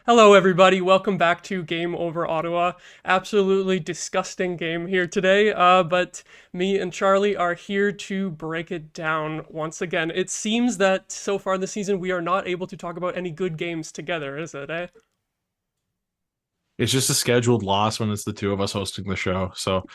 Hello, everybody. Welcome back to Game Over Ottawa. Absolutely disgusting game here today, but me and Charlie are here to break it down once again. It seems that so far this season we are not able to talk about any good games together, is it, eh? It's just a scheduled loss when it's the two of us hosting the show. So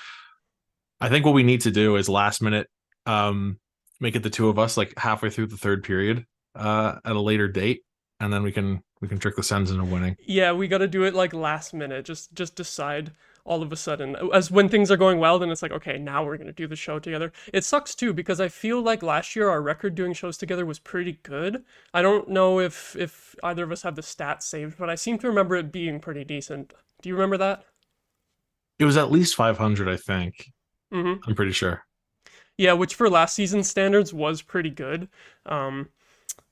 I think what we need to do is last minute um make it the two of us like halfway through the third period at a later date, and then we can trick the Sens into winning. Yeah, we gotta do it like last minute. Just decide all of a sudden. As when things are going well, then it's like, okay, now we're gonna do the show together. It sucks too because I feel like last year our record doing shows together was pretty good. I don't know if either of us have the stats saved, but I seem to remember it being pretty decent. Do you remember that? It was at least 500, I think. Mm-hmm. I'm pretty sure. Yeah, which for last season's standards was pretty good. Um,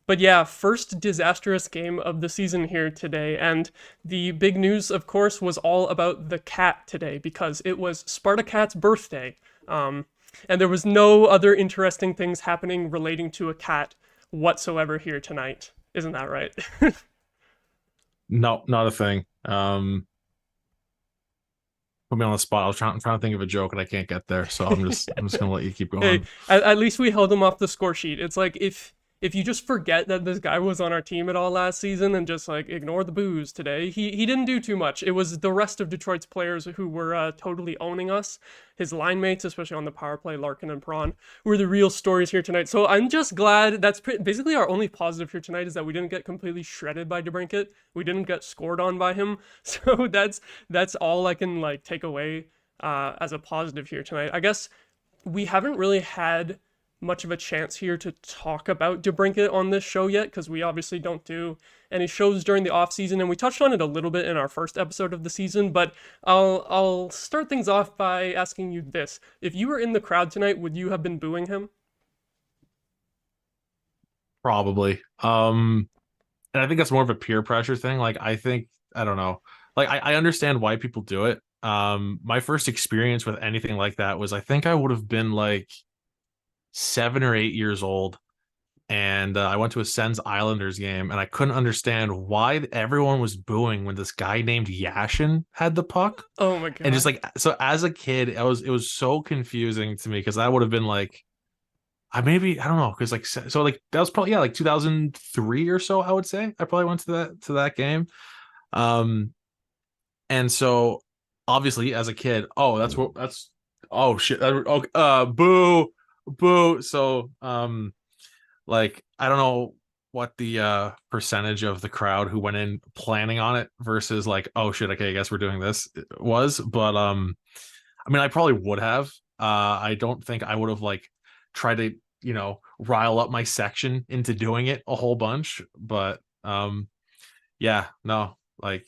But yeah, first disastrous game of the season here today. And the big news, of course, was all about the cat today because it was Spartacat's birthday. Um, and there was no other interesting things happening relating to a cat whatsoever here tonight. Isn't that right? No, not a thing. Put me on the spot. I'm trying to think of a joke and I can't get there. So I'm just gonna let you keep Hey, going. at least we held him off the score sheet. It's like if you just forget that this guy was on our team at all last season and just like ignore the booze today, he didn't do too much. It was the rest of Detroit's players who were totally owning us. His line mates, especially on the power play, Larkin and Prawn, were the real stories here tonight. So I'm just glad that's basically our only positive here tonight is that we didn't get completely shredded by DeBrincat. We didn't get scored on by him. So that's all I can like take away as a positive here tonight. I guess we haven't really had much of a chance here to talk about DeBrincat on this show yet because we obviously don't do any shows during the off season, and we touched on it a little bit in our first episode of the season. But I'll start things off by asking you this: if you were in the crowd tonight, would you have been booing him? Probably. And I think that's more of a peer pressure thing. Like I think I don't know. Like I understand why people do it. My first experience with anything like that was I think I would have been like 7 or 8 years old, and I went to a Sens Islanders game, and I couldn't understand why everyone was booing when this guy named Yashin had the puck, Oh my and just god. like so as a kid, it was so confusing to me because I would have been like, I don't know because like so like that was probably like 2003 or so I would say I probably went to that game, um, and so obviously as a kid, oh that's oh shit, oh boo boo so like I don't know what the percentage of the crowd who went in planning on it versus like, oh shit, okay, I guess we're doing this was, but I mean I probably would have. I don't think I would have like tried to, rile up my section into doing it a whole bunch, but yeah, no, like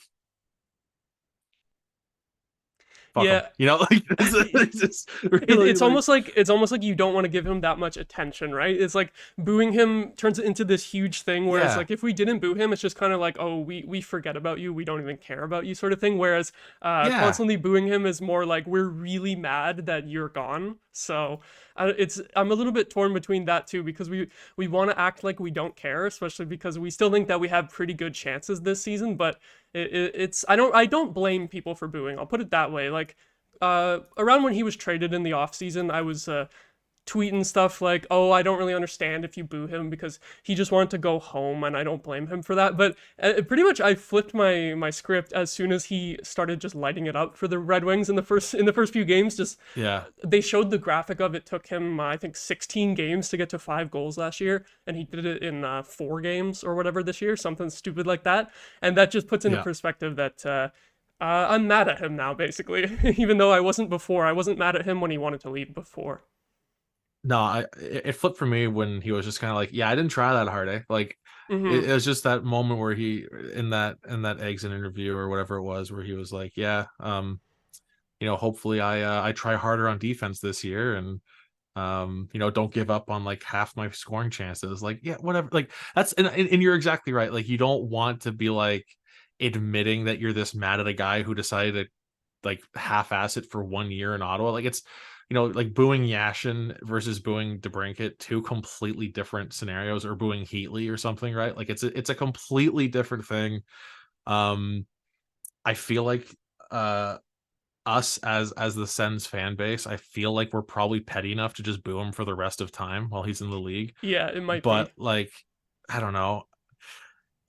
fuck them. Yeah, Like it's just really it's like almost like you don't want to give him that much attention, right? It's like booing him turns it into this huge thing. Whereas yeah, like if we didn't boo him, it's just kind of like, oh, we forget about you, we don't even care about you, sort of thing. Whereas yeah. constantly booing him is more like we're really mad that you're gone. So I'm a little bit torn between that too because we want to act like we don't care, especially because we still think that we have pretty good chances this season. But it's I don't blame people for booing. I'll put it that way. Like around when he was traded in the offseason, I was tweeting stuff like, "Oh, I don't really understand if you boo him because he just wanted to go home, and I don't blame him for that." But pretty much, I flipped my script as soon as he started just lighting it up for the Red Wings in the first few games. Just Yeah. they showed the graphic of it took him, I think, 16 games to get to 5 goals last year, and he did it in 4 games or whatever this year, something stupid like that. And that just puts into Yeah. perspective that. I'm mad at him now, basically. Even though I wasn't before, I wasn't mad at him when he wanted to leave before. No, it flipped for me when he was just kind of like, yeah, I didn't try that hard, eh? Like Mm-hmm. it was just that moment where he in that exit interview or whatever it was where he was like, yeah, hopefully I try harder on defense this year, and don't give up on like half my scoring chances. Like, yeah, whatever. Like that's and you're exactly right. Like you don't want to be like admitting that you're this mad at a guy who decided to like half-ass it for 1 year in Ottawa. Like it's like booing Yashin versus booing DeBrincat, two completely different scenarios, or booing Heatley or something, right? Like it's a completely different thing. Um, I feel like uh us as the Sens fan base, I feel like we're probably petty enough to just boo him for the rest of time while he's in the league. Yeah, it might But be. like, I don't know.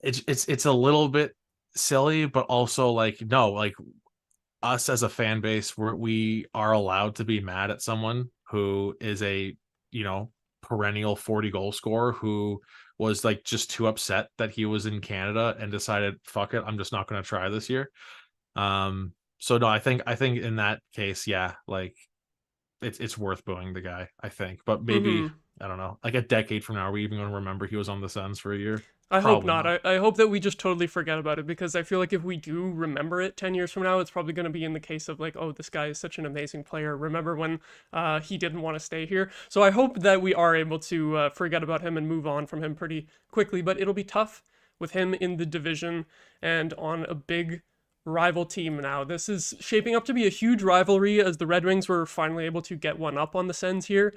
It's a little bit silly, but also like no, like us as a fan base, we are allowed to be mad at someone who is a, you know, perennial 40 goal scorer who was like just too upset that he was in Canada and decided, fuck it, I'm just not going to try this year. So no, I think in that case, yeah, like it's worth booing the guy, I think. But maybe Mm-hmm. I don't know, like a decade from now, are we even going to remember he was on the Suns for a year? I hope Probably not. not. I hope that we just totally forget about it because I feel like if we do remember it 10 years from now, it's probably going to be in the case of like, oh, this guy is such an amazing player. Remember when he didn't want to stay here? So I hope that we are able to forget about him and move on from him pretty quickly, but it'll be tough with him in the division and on a big rival team now. This is shaping up to be a huge rivalry as the Red Wings were finally able to get one up on the Sens here.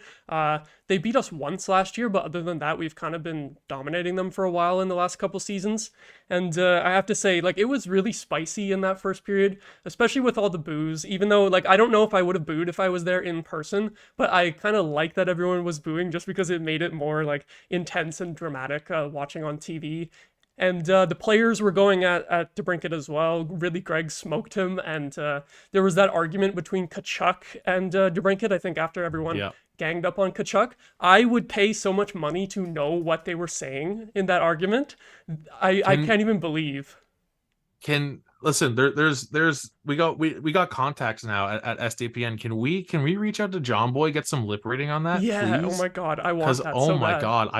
They beat us once last year, but other than that, we've kind of been dominating them for a while in the last couple seasons. And I have to say, like, it was really spicy in that first period, especially with all the boos. Even though, like, I don't know if I would have booed if I was there in person, but I kind of like that everyone was booing just because it made it more, like, intense and dramatic watching on TV. And the players were going at DeBrincat as well. Really, Greg smoked him, and there was that argument between Kachuk and DeBrincat. I think after everyone Yeah. ganged up on Kachuk, I would pay so much money to know what they were saying in that argument. I Can can't even believe. can listen, there's we got contacts now at SDPN. Can we reach out to John Boy, get some lip reading on that, Yeah. Oh please? my God, I Because want that oh so my bad. god,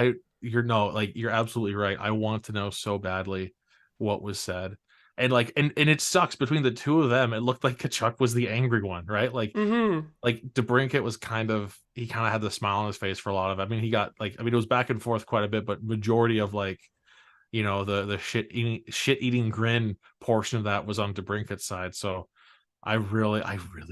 you're no, like you're absolutely right. I want to know so badly what was said. And like and it sucks between the two of them. It looked like Kachuk was the angry one, right? Mm-hmm. Like DeBrincat was he kind of had the smile on his face for a lot of it. I mean, he got like, I mean, it was back and forth quite a bit, but majority of like, you know, the shit eating grin portion of that was on DeBrincat's side. So I really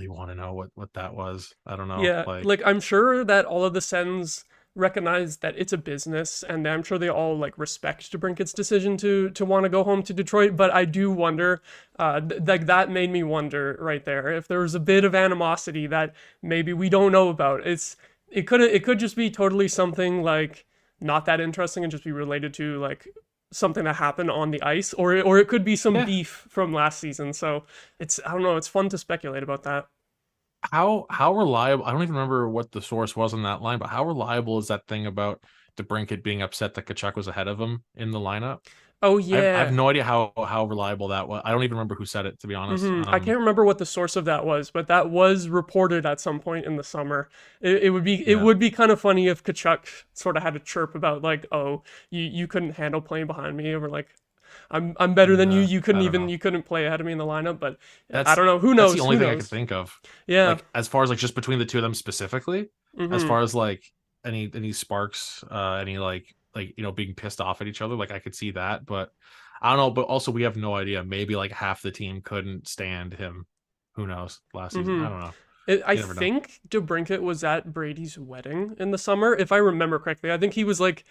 want to know what that was. I don't know. Yeah, Like, like I'm sure that all of the Sens recognize that it's a business, and I'm sure they all like respect DeBrincat's decision to want to go home to Detroit. But I do wonder, like that made me wonder right there if there was a bit of animosity that maybe we don't know about. It could just be totally something like not that interesting and just be related to like something that happened on the ice, or it could be some yeah, beef from last season. So it's I don't know. It's fun to speculate about that. how reliable? I don't even remember what the source was on that line, but how reliable is that thing about DeBrincat being upset that Kachuk was ahead of him in the lineup? Oh I have yeah. no idea how reliable that was. I don't even remember who said it, to be honest. I can't remember what the source of that was, but that was reported at some point in the summer. It Yeah, would be kind of funny if Kachuk sort of had a chirp about like, oh, you couldn't handle playing behind me, or like, I'm better than you. nah, I don't know. You couldn't play ahead of me in the lineup. But I That's don't know. Who that's the knows? only Who thing I could knows? think of. Yeah. Like as far as like just between the two of them specifically, as Mm-hmm. far as like any sparks, any like you know, being pissed off at each other, like I could see that, but I don't know. But also we have no idea. Maybe like half the team couldn't stand him. Who knows? Last season, I Mm-hmm. don't know. I You never know. think DeBrincat was at Brady's wedding in the summer, if I remember correctly. I think he was like,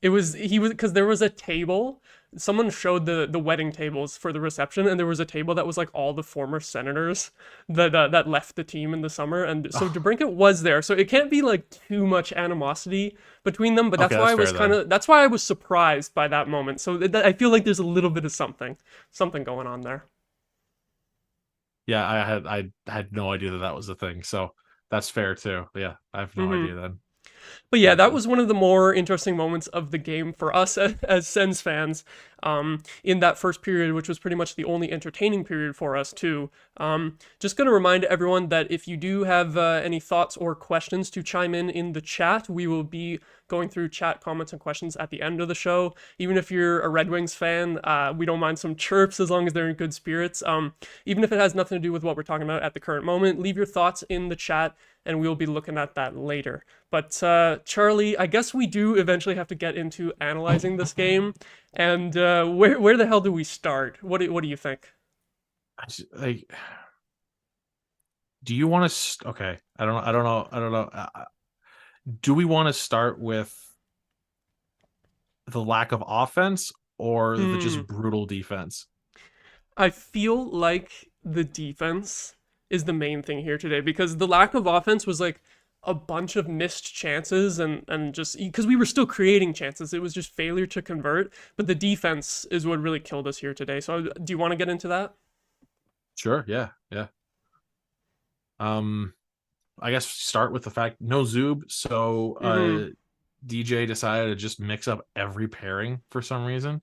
he was because there was a table. Someone showed the wedding tables for the reception, and there was a table that was like all the former senators that left the team in the summer, and so Oh, DeBrincat was there. So it can't be like too much animosity between them, but okay, that's fair then. that's why I was surprised by that moment. So I feel like there's a little bit of something going on there. Yeah, I had no idea that that was a thing. So that's fair too. Yeah, I have no Hmm. idea then. But yeah, Very that cool. was one of the more interesting moments of the game for us as Sens fans in that first period, which was pretty much the only entertaining period for us, too. Just going to remind everyone that if you do have any thoughts or questions to chime in the chat, we will be going through chat comments and questions at the end of the show. Even if you're a Red Wings fan, we don't mind some chirps as long as they're in good spirits. Even if it has nothing to do with what we're talking about at the current moment, leave your thoughts in the chat and we'll be looking at that later. But Charlie, I guess we do eventually have to get into analyzing this game. And where the hell do we start? What do you think? Like, do you want to? Okay, I don't know. Do we want to start with the lack of offense or the Hmm. just brutal defense? I feel like the defense is the main thing here today because the lack of offense was like a bunch of missed chances and just because we were still creating chances. It was just failure to convert. But the defense is what really killed us here today. So do you want to get into that? Sure. Yeah. Yeah. I guess start with the fact no Zub. So Mm-hmm. DJ decided to just mix up every pairing for some reason.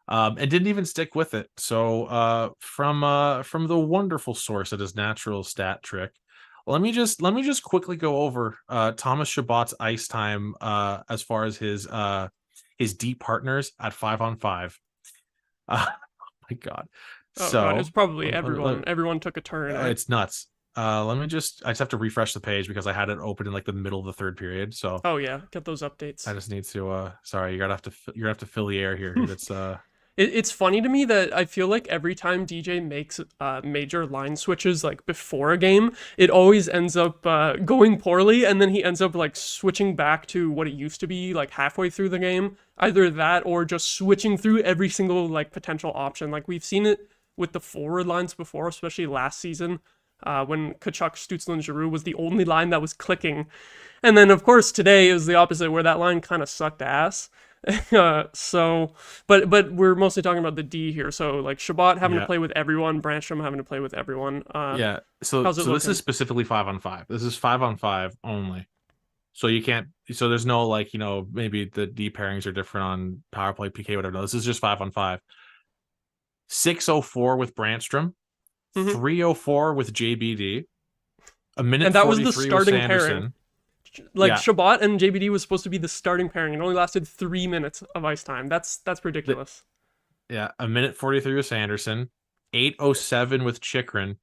And didn't even stick with it. So from the wonderful source that is Natural Stat Trick, let me just quickly go over Thomas Chabot's ice time as far as his deep partners at 5-on-5. Oh my god. Oh god, it's So probably everyone. Everyone took a turn. it's nuts. I just have to refresh the page because I had it open in like the middle of the third period. So Oh yeah, get those I updates. just need to sorry, you're gonna have to fill the air here. That's It's funny to me that I feel like every time DJ makes major line switches like before a game, it always ends up going poorly, and then he ends up like switching back to what it used to be like halfway through the game. Either that or just switching through every single like potential option. Like we've seen it with the forward lines before, especially last season. When Kachuk, Stützle, and Giroux was the only line that was clicking. And then, of course, today is the opposite, where that line kind of sucked ass. But we're mostly talking about the D here. So like Shabbat having to yeah. play with everyone, Branstrom having to play with everyone. Yeah. So How's it so this is looking? specifically 5-on-5. This is 5-on-5 only. So you can't so there's no like, maybe the D pairings are different on power play, PK, whatever. No, this is just 5-on-5. 6:04 with Brandstrom, Hmm. 3:04 with JBD, a minute And that was the 43 with starting pairing. Sanderson. Like Yeah. Shabbat and JBD was supposed to be the starting pairing. It only lasted 3 minutes of ice time. That's The, ridiculous. yeah, a minute 43 with Sanderson, 8:07 with Chikrin,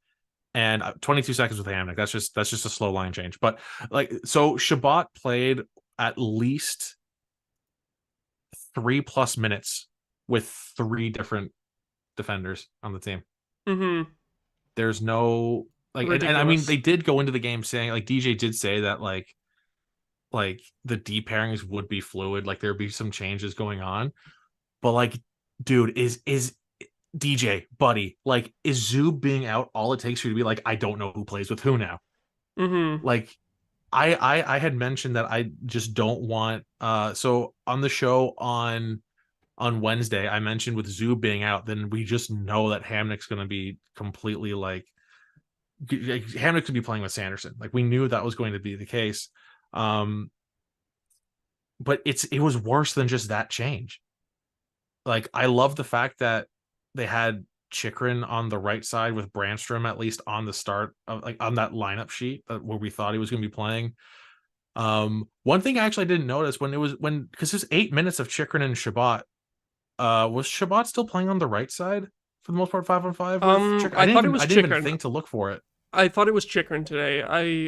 and 22 seconds with Hamnick. That's just a slow line change. But like so Shabbat played at least 3+ minutes with three different defenders on the team. Hmm. There's no like and I mean they Ridiculous. did go into the game saying like DJ did say that like the D pairings would be fluid, like there'd be some changes going on. But like, dude, is DJ, buddy, like is Zub being out all it takes for you to be like, I don't know who plays with who now? Hmm. Like I had mentioned that I just don't want so on the show on Wednesday, I mentioned with Zub being out, then we just know that Hamnick's gonna be completely like Hamnick could be playing with Sanderson. Like we knew that was going to be the case. Um, but it was worse than just that change. Like I love the fact that they had Chikrin on the right side with Brandstrom at least on the start of like on that lineup sheet where we thought he was going to be playing. One thing I actually didn't notice when because there's 8 minutes of Chikrin and Shabbat. Was Shabbat still playing on the right side for the most part 5-on-5 with Chikrin? I thought it was I didn't even Chikrin. think to look for it. I thought it was Chikrin today.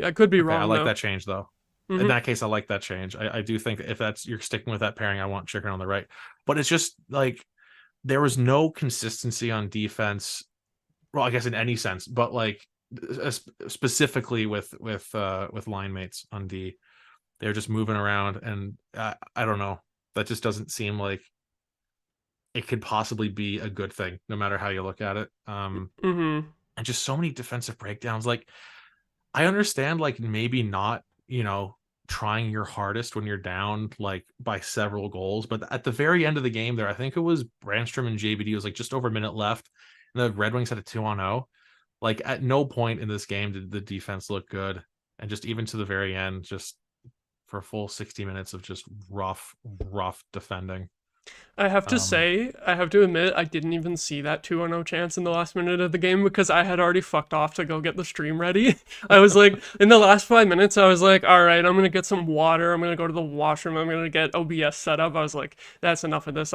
I could be Okay, I wrong like though. that change though. In Hmm. that case, I like that change. I do think that if that's you're sticking with that pairing, I want Chicken on the right. But it's just like there was no consistency on defense. Well, I guess in any sense, but like specifically with line mates on D, they're just moving around, and I don't know. That just doesn't seem like it could possibly be a good thing, no matter how you look at it. Hmm. And just so many defensive breakdowns. Like I understand like maybe not, trying your hardest when you're down like by several goals, but at the very end of the game there, I think it was Brandstrom and JBD was like just over a minute left, and the Red Wings had a 2-on-0. Like at no point in this game did the defense look good, and just even to the very end, just for a full 60 minutes of just rough defending. I have to Um, say, I have to admit, I didn't even see that 2-0 chance in the last minute of the game because I had already fucked off to go get the stream ready. I was like, in the last 5 minutes, I was like, all right, I'm going to get some water. I'm going to go to the washroom. I'm going to get OBS set up. I was like, that's enough of this.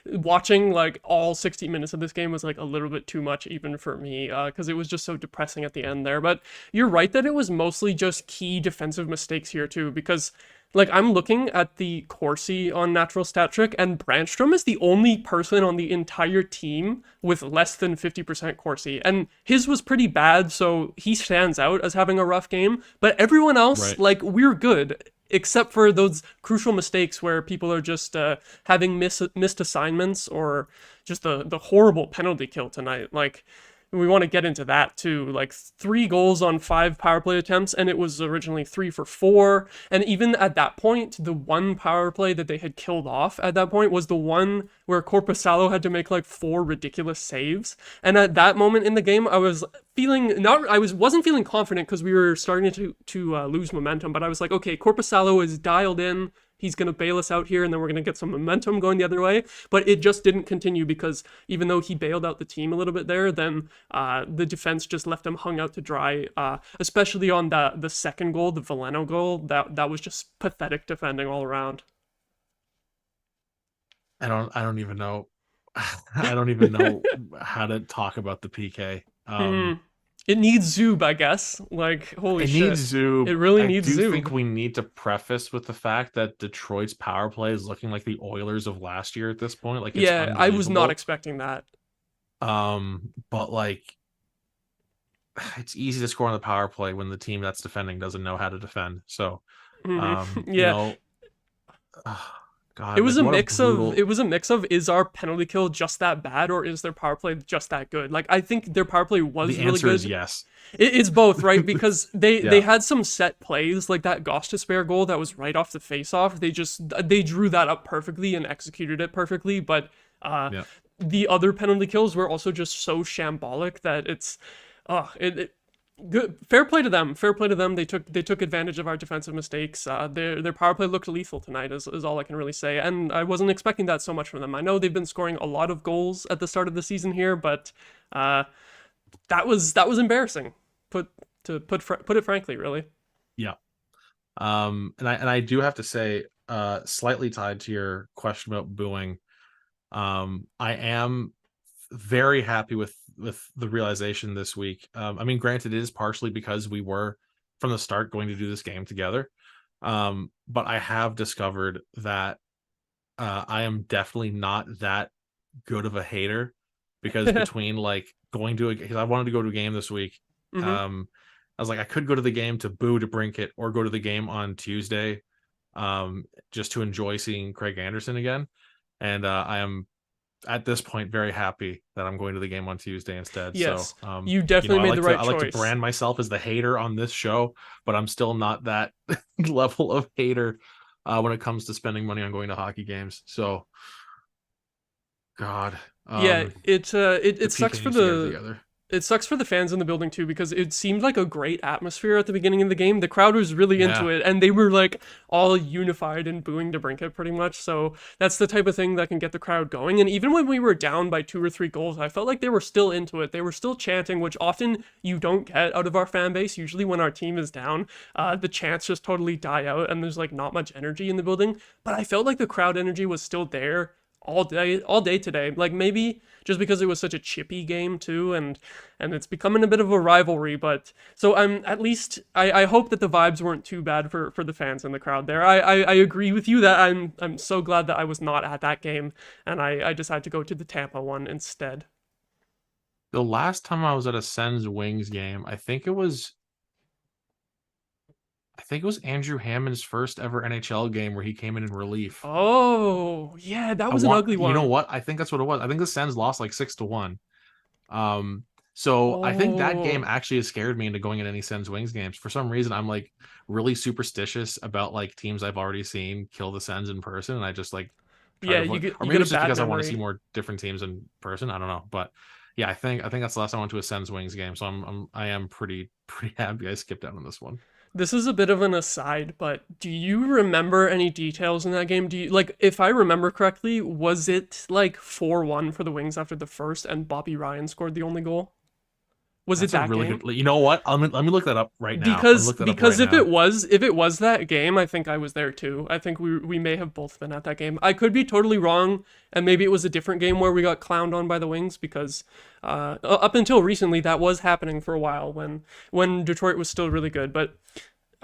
Watching like all 60 minutes of this game was like a little bit too much even for me because it was just so depressing at the end there. But you're right that it was mostly just key defensive mistakes here too because like I'm looking at the Corsi on Natural Stat Trick, and Brandstrom is the only person on the entire team with less than 50% Corsi. And his was pretty bad, so he stands out as having a rough game. But everyone else, right. like, we're good. except for those crucial mistakes where people are just having missed assignments, or just the horrible penalty kill tonight. Like, we want to get into that too. Like, 3 goals on 5 power play attempts, and it was originally 3 for 4. And even at that point, the one power play that they had killed off at that point was the one where Korpisalo had to make like 4 ridiculous saves. And at that moment in the game, I was wasn't feeling confident because we were starting to lose momentum. But I was like, okay, Korpisalo is dialed in. He's going to bail us out here, and then we're going to get some momentum going the other way. But it just didn't continue, because even though he bailed out the team a little bit there, then the defense just left him hung out to dry, especially on the second goal, the Veleno goal. That was just pathetic defending all around. I don't even know. I don't even know how to talk about the PK. It needs Zub, I guess. Like, holy shit. It needs Zub. It really needs Zub. I do think we need to preface with the fact that Detroit's power play is looking like the Oilers of last year at this point. Like, it's I was not expecting that. But like, it's easy to score on the power play when the team that's defending doesn't know how to defend. So, yeah. You know, God, it was a mix of is our penalty kill just that bad, or is their power play just that good? Like, I think their power play was really good. The answer is yes. It's both, right? Because they had some set plays, like that Gostisbehere goal that was right off the face-off. They drew that up perfectly and executed it perfectly, but the other penalty kills were also just so shambolic that it's good. Fair play to them. They took advantage of our defensive mistakes. Their power play looked lethal tonight, is all I can really say. And I wasn't expecting that so much from them. I know they've been scoring a lot of goals at the start of the season here, but that was embarrassing. Put it frankly, really. Yeah. And I do have to say, slightly tied to your question about booing, I am very happy with the realization this week. I mean, granted, it is partially because we were from the start going to do this game together. But I have discovered that I am definitely not that good of a hater, because between like because I wanted to go to a game this week. I was like, I could go to the game to boo DeBrincat, or go to the game on Tuesday just to enjoy seeing Craig Anderson again. And I am at this point very happy that I'm going to the game on Tuesday instead. Yes, so you definitely made the right choice. I like to brand myself as the hater on this show, but I'm still not that level of hater when it comes to spending money on going to hockey games. God. It sucks for it sucks for the fans in the building too, because it seemed like a great atmosphere at the beginning of the game. The crowd was really into it, and they were like all unified in booing DeBrincat pretty much. So that's the type of thing that can get the crowd going. And even when we were down by 2 or 3 goals, I felt like they were still into it. They were still chanting, which often you don't get out of our fan base. Usually when our team is down, the chants just totally die out, and there's like not much energy in the building. But I felt like the crowd energy was still there all day today. Like, maybe just because it was such a chippy game too, and it's becoming a bit of a rivalry. But so at least I hope that the vibes weren't too bad for the fans in the crowd there. I agree with you that I'm so glad that I was not at that game, and I decided to go to the Tampa one instead. The last time I was at a Sens-Wings game, I think it was Andrew Hammond's first ever NHL game where he came in relief. Oh, yeah, that was an ugly one. You know what? I think that's what it was. I think the Sens lost like 6-1. I think that game actually has scared me into going in any Sens-Wings games. For some reason, I'm like really superstitious about like teams I've already seen kill the Sens in person, and I just like or maybe it's just because I want to see more different teams in person. I don't know, but yeah, I think that's the last time I went to a Sens-Wings game, so I am pretty happy I skipped out on this one. This is a bit of an aside, but do you remember any details in that game? Do you, like, if I remember correctly, was it like 4-1 for the Wings after the first, and Bobby Ryan scored the only goal? Was it that game? Good, you know what? Let me look that up right now. Because if it was that game, I think I was there too. I think we may have both been at that game. I could be totally wrong, and maybe it was a different game where we got clowned on by the Wings, because up until recently that was happening for a while when Detroit was still really good. But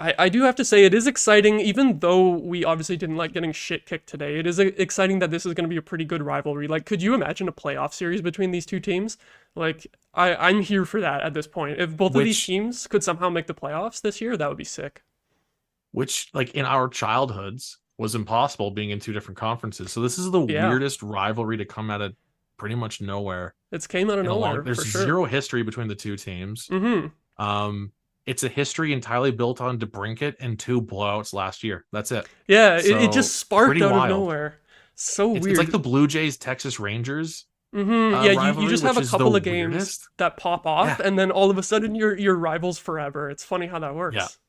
I do have to say, it is exciting, even though we obviously didn't like getting shit kicked today. It is exciting that this is going to be a pretty good rivalry. Like, could you imagine a playoff series between these two teams? Like, I'm here for that at this point. If both of these teams could somehow make the playoffs this year, that would be sick. which like in our childhoods was impossible being in two different conferences. So this is the Yeah, weirdest rivalry to come out of pretty much nowhere it's came out of in a long. nowhere There's for sure. zero history between the two teams. Mm-hmm. It's a history entirely built on DeBrincat and two blowouts last year. That's it. Yeah, it just So sparked pretty out of wild. nowhere. So It's like weird. the Blue Jays Texas Rangers Mm-hmm. Yeah, you rivalry, just have which a is the couple of games weirdest. that pop off, Yeah, and then all of a sudden you're rivals forever. It's funny how that yeah. works.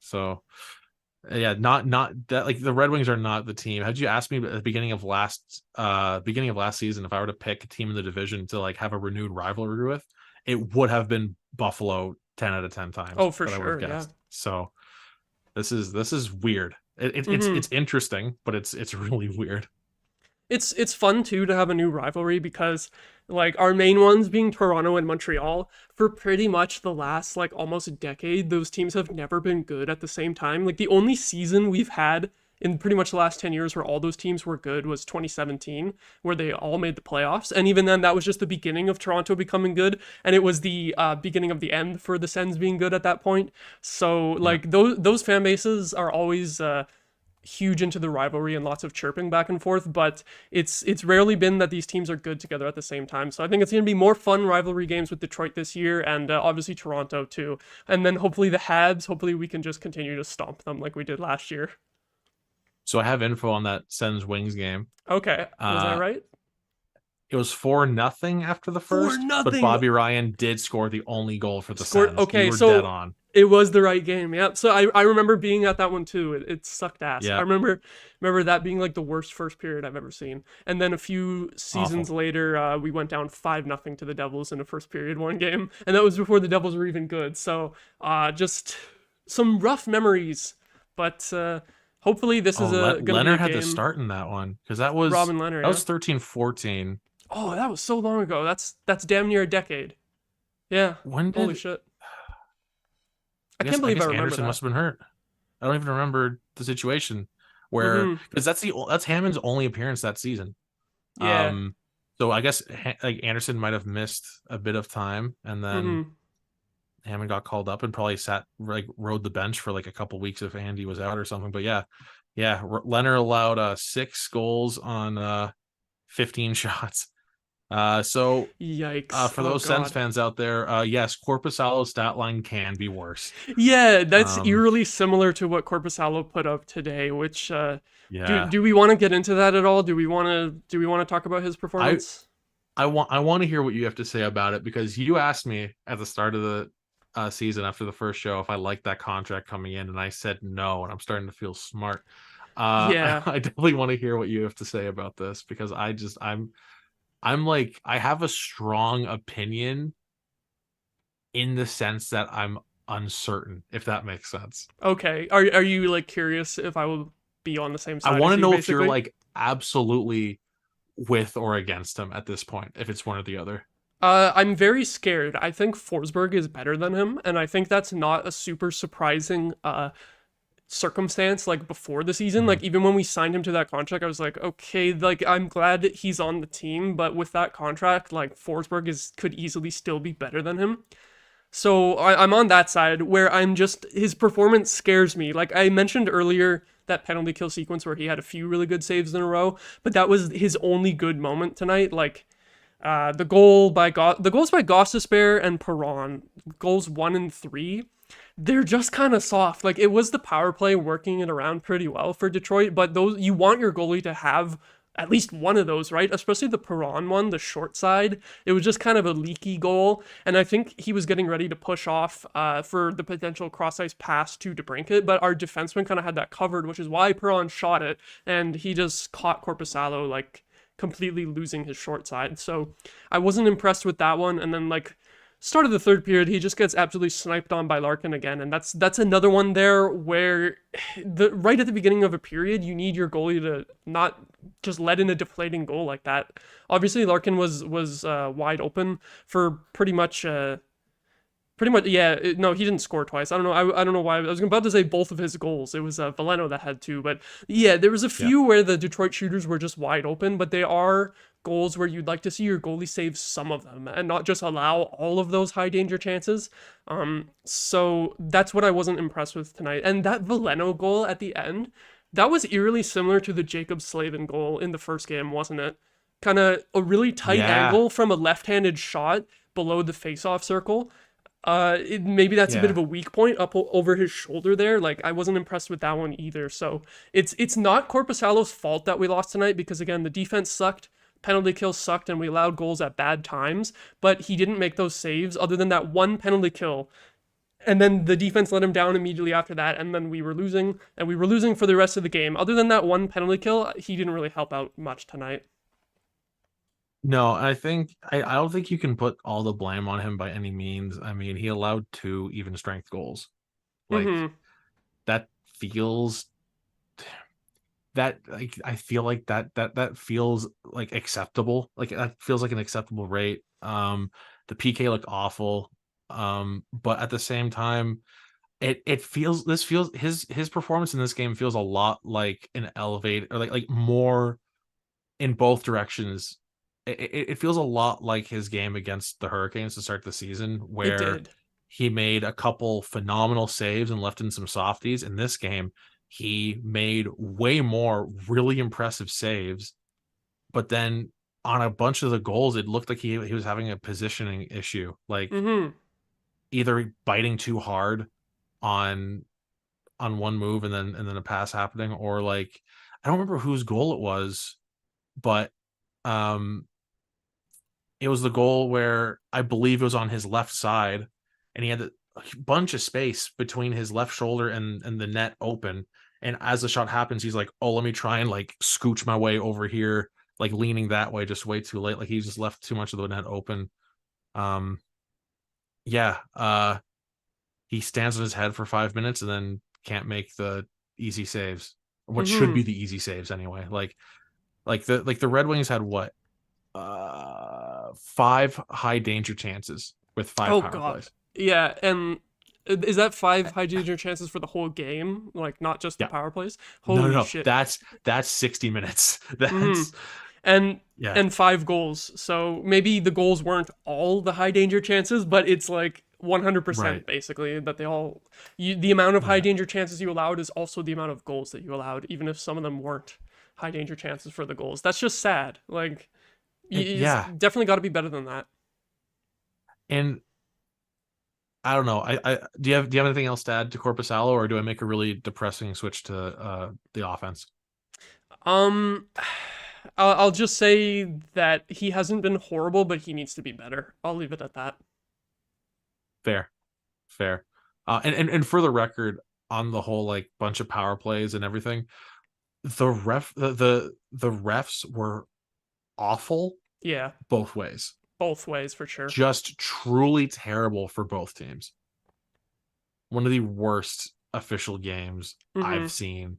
So yeah, not that like the Red Wings are not the team. Had you asked me at the beginning of last season if I were to pick a team in the division to like have a renewed rivalry with, it would have been Buffalo 10 out of 10 times Oh, for that I would have sure. Yeah. guessed. So this is weird. Mm-hmm. It's interesting, but it's really weird. It's fun too to have a new rivalry because like our main ones being Toronto and Montreal for pretty much the last like almost a decade, those teams have never been good at the same time. Like the only season we've had in pretty much the last 10 years where all those teams were good was 2017, where they all made the playoffs. And even then, that was just the beginning of Toronto becoming good. And it was the beginning of the end for the Sens being good at that point. So, Yeah. like, those fan bases are always huge into the rivalry and lots of chirping back and forth, but it's rarely been that these teams are good together at the same time. So I think it's going to be more fun rivalry games with Detroit this year, and obviously Toronto too. And then hopefully the Habs, hopefully we can just continue to stomp them like we did last year. So I have info on that Sens-Wings game. Okay, was I Uh, right? it was 4-0 after the For first, but nothing. Bobby Ryan did score the only goal for the Scored. Sens. You Okay, were dead so on. it was the right game. Yeah. So I remember being at that one too. It sucked ass. I Yeah, remember that being like the worst first period I've ever seen. And then a few seasons awful. later, we went down 5-0 to the Devils in a first period one game, and that was before the Devils were even good. So just some rough memories, but hopefully this Oh, is gonna be a Leonard had to game. start in that one because that was Robin Leonard. that Yeah. was 13-14. Oh, that was so long ago. That's damn near a decade. Yeah. When Holy did shit. I I can't guess I believe I guess remember Anderson that. must have been hurt. I don't even remember the situation where Mm-hmm. because that's Hammond's only appearance that season. Yeah. Um, so I guess like Anderson might have missed a bit of time, and then Mm-hmm. Hammond got called up and probably rode the bench for like a couple weeks if Andy was out or something. But yeah, yeah, Leonard allowed 6 goals on 15 shots. Yikes. For Oh those Sens god. fans out there, yes, Korpisalo's stat line can be worse. Yeah, that's Um, eerily similar to what Korpisalo put up today, which yeah, do we want to get into that at all? Do we want to talk about his I performance? I want to hear what you have to say about it because you asked me at the start of the season after the first show if I liked that contract coming in, and I said no, and I'm starting to feel smart. Yeah. I definitely want to hear what you have to say about this because I'm like I have a strong opinion in the sense that I'm uncertain, if that makes sense. Okay. Are you like curious if I will be on the same I side want as to you know if you're basically? like absolutely with or against him at this point, if it's one or the other. I'm very scared. I think Forsberg is better than him, and I think that's not a super surprising circumstance like before the season. Mhm. Like even when we signed him to that contract, I was like, okay, like I'm glad that he's on the team, but with that contract, like Forsberg is could easily still be better than him. So I'm on that side where I'm just his performance scares me. Like I mentioned earlier, that penalty kill sequence where he had a few really good saves in a row, but that was his only good moment tonight. Like the goals by Gossesbear and Perron, goals 1 and 3, they're just kind of soft. Like it was the power play working it around pretty well for Detroit, but those you want your goalie to have at least one of those, right? Especially the Perron one, the short side. It was just kind of a leaky goal, and I think he was getting ready to push off for the potential cross ice pass to DeBrincat, but our defenseman kind of had that covered, which is why Perron shot it, and he just caught Korpisalo like completely losing his short side. So I wasn't impressed with that one, and then like start of the third period, he just gets absolutely sniped on by Larkin again, and that's another one there where the right at the beginning of a period, you need your goalie to not just let in a deflating goal like that. Obviously, Larkin was wide open for pretty much Pretty much, yeah. No, he didn't score twice. I don't know. I don't know why. I was about to say both of his goals. It was Veleno that had two, but yeah, there was a Yeah. few where the Detroit shooters were just wide open. But they are goals where you'd like to see your goalie save some of them and not just allow all of those high danger chances. So that's what I wasn't impressed with tonight. And that Veleno goal at the end, that was eerily similar to the Jacob Slavin goal in the first game, wasn't it? Kind of a really tight Yeah. angle from a left-handed shot below the face-off circle. Maybe that's a bit Yeah. of a weak point up over his shoulder there. Like I wasn't impressed with that one either. So it's not Korpisalo's fault that we lost tonight because again the defense sucked, penalty kills sucked, and we allowed goals at bad times. But he didn't make those saves other than that one penalty kill, and then the defense let him down immediately after that, and then we were losing, and we were losing for the rest of the game. Other than that one penalty kill, he didn't really help out much tonight. No, I don't think you can put all the blame on him by any means. I mean, he allowed two even strength goals. Like Mm-hmm. that feels that like I feel like that feels like acceptable. Like that feels like an acceptable rate. The PK looked awful. But at the same time, it feels his performance in this game feels a lot like an elevate or like more in both directions. It feels a lot like his game against the Hurricanes to start the season, It where did. he made a couple phenomenal saves and left in some softies. In this game, he made way more really impressive saves, but then on a bunch of the goals, it looked like he was having a positioning issue, like Mm-hmm. either biting too hard on one move and then a pass happening, or like I don't remember whose goal it was, but um it was the goal where I believe it was on his left side, and he had a bunch of space between his left shoulder and the net open. And as the shot happens, he's like, "Oh, let me try and like scooch my way over here, like leaning that way, just way too late. Like he just left too much of the net open." Um, yeah. He stands on his head for 5 minutes and then can't make the easy saves. What should Mm-hmm. be the easy saves anyway. Like the Red Wings had what, five high danger chances with five Oh power God. plays. Yeah, and is that Uh, five high danger chances for the whole game? Like not just the Yeah. power plays? No, no, Holy no. shit. That's 60 minutes. Mm-hmm. That's And yeah. and five goals. So maybe the goals weren't all the high danger chances, but it's like 100% Right. basically that the amount of high Yeah. danger chances you allowed is also the amount of goals that you allowed, even if some of them weren't high danger chances for the goals. That's just sad. Like it's Yeah. definitely got to be better than that. And I don't know. I do you have anything else to add to Corpusalo, or do I make a really depressing switch to the offense? Um, I'll just say that he hasn't been horrible, but he needs to be better. I'll leave it at that. Fair. Fair. And for the record, on the whole like bunch of power plays and everything, the refs were awful Yeah, both ways. both ways for sure. Just truly terrible for both teams. One of the worst official games Mm-hmm. I've seen.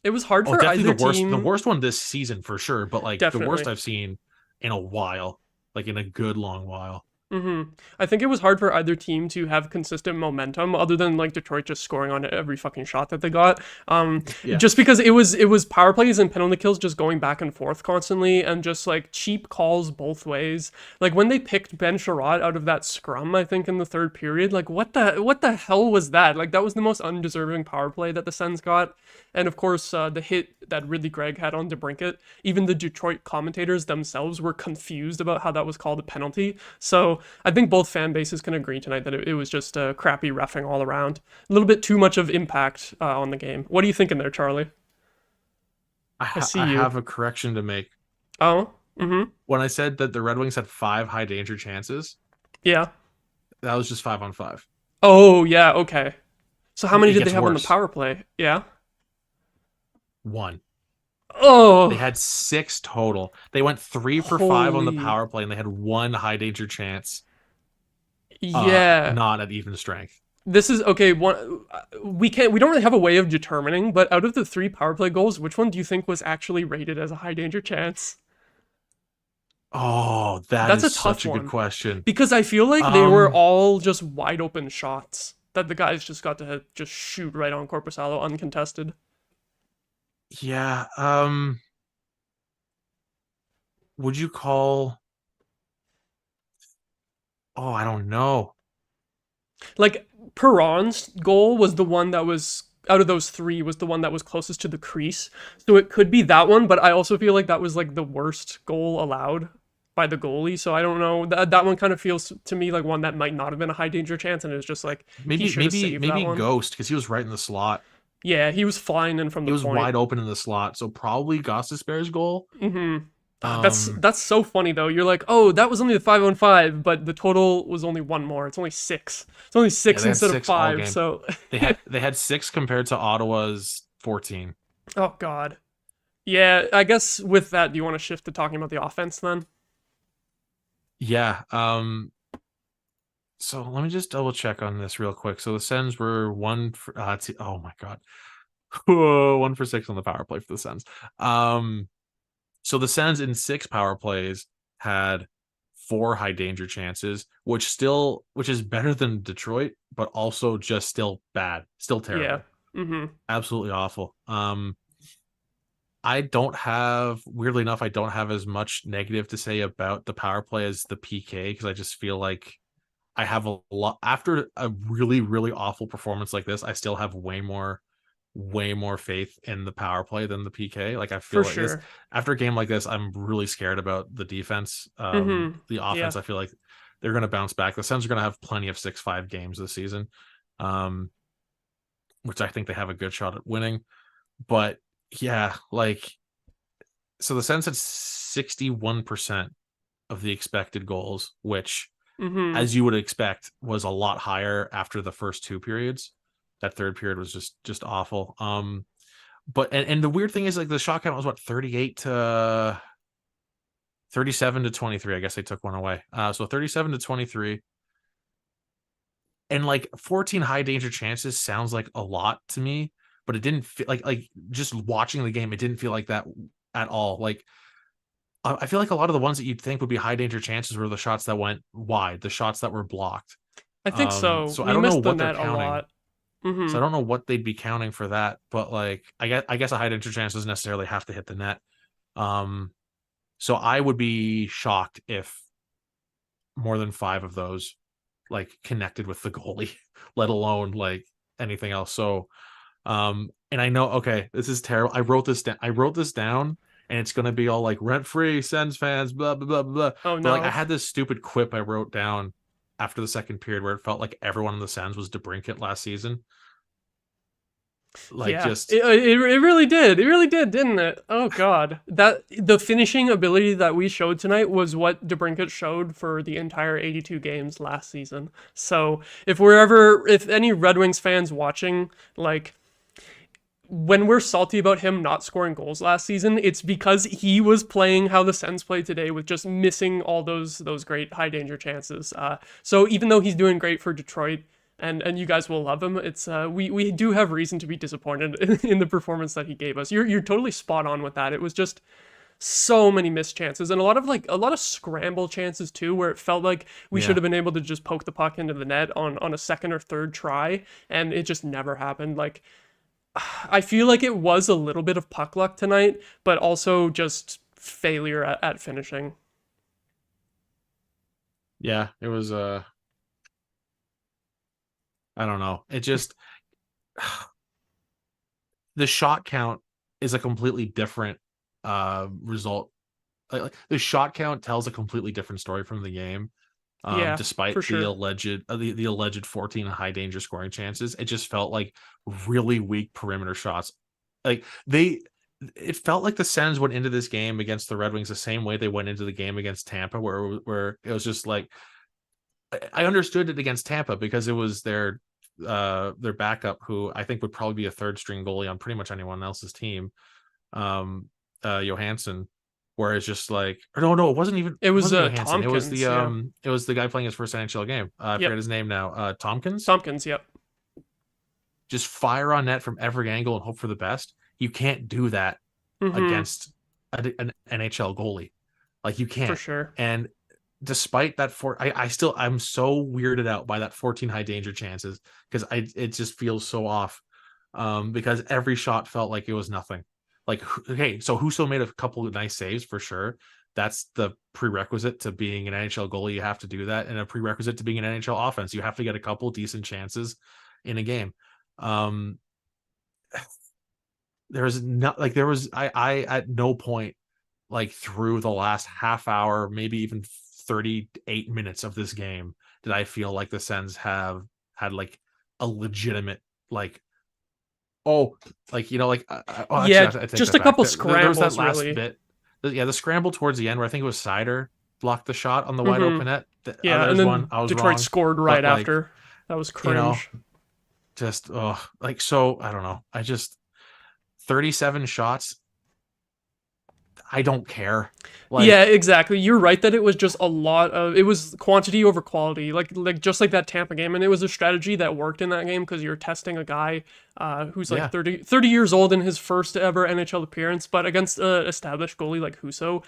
It was hard Oh, for definitely either the team. worst one this season for sure, but like the worst Definitely. I've seen in a while, like in a good long while. I think it was hard for either team to have consistent momentum, other than like Detroit just scoring on every fucking shot that they got. Yeah. Just because it was power plays and penalty kills just going back and forth constantly, and just like cheap calls both ways. Like when they picked Ben Sherratt out of that scrum, I think in the third period, like what the hell was that? Like that was the most undeserving power play that the Sens got. And of course, the hit that Ridley Gregg had on DeBrincat, even the Detroit commentators themselves were confused about how that was called a penalty. So I think both fan bases can agree tonight that it was just crappy reffing all around. A little bit too much of impact on the game. What are you thinking there, Charlie? I see I you. have a correction to make. Oh, mm-hmm. When I said that the Red Wings had five high danger chances, Yeah. that was just 5-on-5. Oh, yeah, okay. So how many It did they gets have on the worse. power play? Yeah. One. They Oh, had six total. They went 3 for 5 on the holy. power play, and they had one high danger chance. Yeah. Not at even strength. This is okay. We don't really have a way of determining, but out of the three power play goals, which one do you think was actually rated as a high danger chance? Oh, that That's is a tough such a good one question. because I feel like they were Um, all just wide open shots that the guys just got to just shoot right on Korpisalo uncontested. yeah. Would you call? Oh, I don't know. Like Perron's goal was the one that was out of those three was the one that was closest to the crease. So it could be that one, but I also feel like that was like the worst goal allowed by the goalie. So I don't know. That one kind of feels to me like one that might not have been a high danger chance, and it's just like he Maybe, should have maybe, saved that maybe one. Ghost because he was right in the slot. Yeah, he was flying in from He the was point. wide open in the slot, so probably Gostisbehere's goal. Mm-hmm. That's Um, that's so funny though. You're like, oh, that was only the 5-on-5, but the total was only one more. It's only six. It's only yeah, six they had instead of 6 all five. game. So, They had 6 compared to Ottawa's 14. oh god. Yeah, I guess with that, do you want to shift to talking about the offense then? Yeah. So let me just double check on this real quick. So the Sens were oh my god, 1 for 6 on the power play for the Sens. So the Sens in 6 power plays had 4 high danger chances, which is better than Detroit, but also just still bad, still Yeah. terrible, Mm-hmm. absolutely awful. Weirdly enough, I don't have as much negative to say about the power play as the PK because I just feel like I have a lot after a really, really awful performance like this. I still have way more faith in the power play than the PK. Like I feel For like this sure. after a game like this, I'm really scared about the defense. Mm-hmm. The Yeah. offense, I feel like they're going to bounce back. The Suns are going to have plenty of 6-5 games this season, um, which I think they have a good shot at winning. But yeah, like so the Suns had 61% of the expected goals, which Mm-hmm. as you would expect, was a lot higher after the first 2 periods. That third period was just awful. But and the weird thing is like the shot count was what 38 to 37 to 23. I guess they took one away. So 37 to 23. And like 14 high danger chances sounds like a lot to me, but it didn't feel like just watching the game, it didn't feel like that at all. Like I feel like a lot of the ones that you'd think would be high danger chances were the shots that went wide, the shots that were blocked. I think so. So I We don't know missed the what they're net a counting. lot. So I Mm-hmm. don't know what they'd be counting for that, but like I guess a high danger chance doesn't necessarily have to hit the net. Um, so I would be shocked if more than 5 of those like connected with the goalie, let alone like anything else. So and I know okay, this is terrible. I wrote this down and it's gonna be all like rent free, Sens fans, blah blah blah blah. Oh But like I no. had this stupid quip I wrote down after the second period where it felt like everyone in the Sens was DeBrincat last season. Like Yeah, just it really did. It really did, didn't it? Oh God, that the finishing ability that we showed tonight was what DeBrincat showed for the entire 82 games last season. So if any Red Wings fans watching, like when we're salty about him not scoring goals last season, it's because he was playing how the Sens played today with just missing all those great high danger chances. So even though he's doing great for Detroit, and you guys will love him, it's we do have reason to be disappointed in the performance that he gave us. You're totally spot on with that. It was just so many missed chances and a lot of scramble chances too, where it felt like we should yeah. have been able to just poke the puck into the net on a second or third try, and it just never happened. Like I feel like it was a little bit of puck luck tonight, but also just failure at finishing. Yeah, it was I don't know. It just the shot count is a completely different result. The shot count tells a completely different story from the game. Yeah, for Despite sure. the alleged 14 high danger scoring chances, it just felt like really weak perimeter shots. Like it felt like the Sens went into this game against the Red Wings the same way they went into the game against Tampa, where it was just like I understood it against Tampa because it was their backup who I think would probably be a third string goalie on pretty much anyone else's team. Johansson, where it's just like or no, It it was wasn't Johansson. Tompkins. Yeah. It was the guy playing his first NHL game. I forget Yep. his name now. Tompkins. Tompkins. Yep. Just fire on net from every angle and hope for the best. You can't do that Mm-hmm. against an NHL goalie. Like you For can't. sure. And despite that, I'm so weirded out by that 14 high danger chances because it just feels so off. Because every shot felt like it was nothing. Like, okay, so Husso made a couple of nice saves for sure. That's the prerequisite to being an NHL goalie. You have to do that, and a prerequisite to being an NHL offense. You have to get a couple decent chances in a game. There's not like there was I at no point like through the last half hour, maybe even 38 minutes of this game, did I feel like the Sens have had like a legitimate like oh like like Yeah, I take just that a back. couple There was that scrambles, last really. bit, the scramble towards the end where I think it was Sider blocked the shot on the wide Mm-hmm. open net. Yeah, and There's one then I was Detroit wrong, scored right but like after. That was you know cringe. just like so I don't know. I just 37 shots. I don't care. Yeah, Like exactly. You're right that it was just a lot of it was quantity over quality, like just like that Tampa game, and it was a strategy that worked in that game because you're testing a guy who's like yeah, 30 years old in his first ever NHL appearance, but against a established goalie like Husso,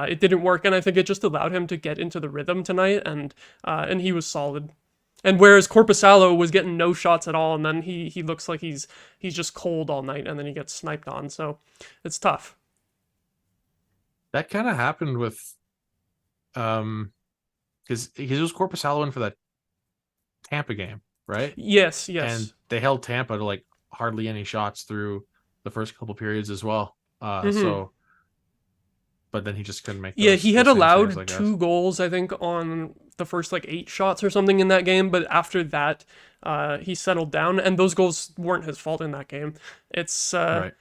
it didn't work, and I think it just allowed him to get into the rhythm tonight, and he was solid. And whereas Korpisalo was getting no shots at all, and then he looks like he's just cold all night, and then he gets sniped on, so it's tough. that kind of happened with because it was Korpisalo in for that Tampa game, right? Yes, And yes. they held Tampa to like hardly any shots through the first couple periods as well. Mm-hmm. So but then he just couldn't make Yeah, those he had same saves, allowed I guess. 2 goals, I think, on the first like 8 shots or something in that game. But after that, he settled down, and those goals weren't his fault in that game. It's Right.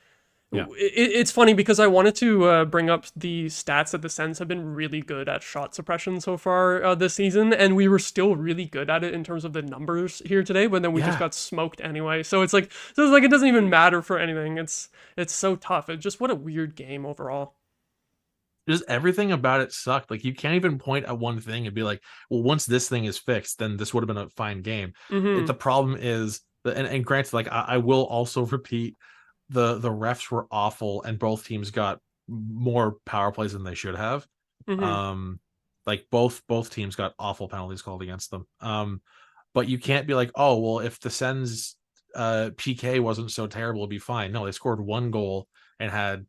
Yeah. it's funny because I wanted to bring up the stats that the Sens have been really good at shot suppression so far this season, and we were still really good at it in terms of the numbers here today. But then we just Yeah. got smoked anyway. So it's like it doesn't even matter for anything. It's so tough. It's just what a weird game overall. Just everything about it sucked. Like you can't even point at one thing and be like, well, once this thing is fixed, then this would have been a fine game. Mm-hmm. The problem is and granted, like I will also repeat the refs were awful and both teams got more power plays than they should have. Mm-hmm. Like both teams got awful penalties called against them. But you can't be like, oh well, if the Sens PK wasn't so terrible, it'd be fine. No, they scored 1 goal and had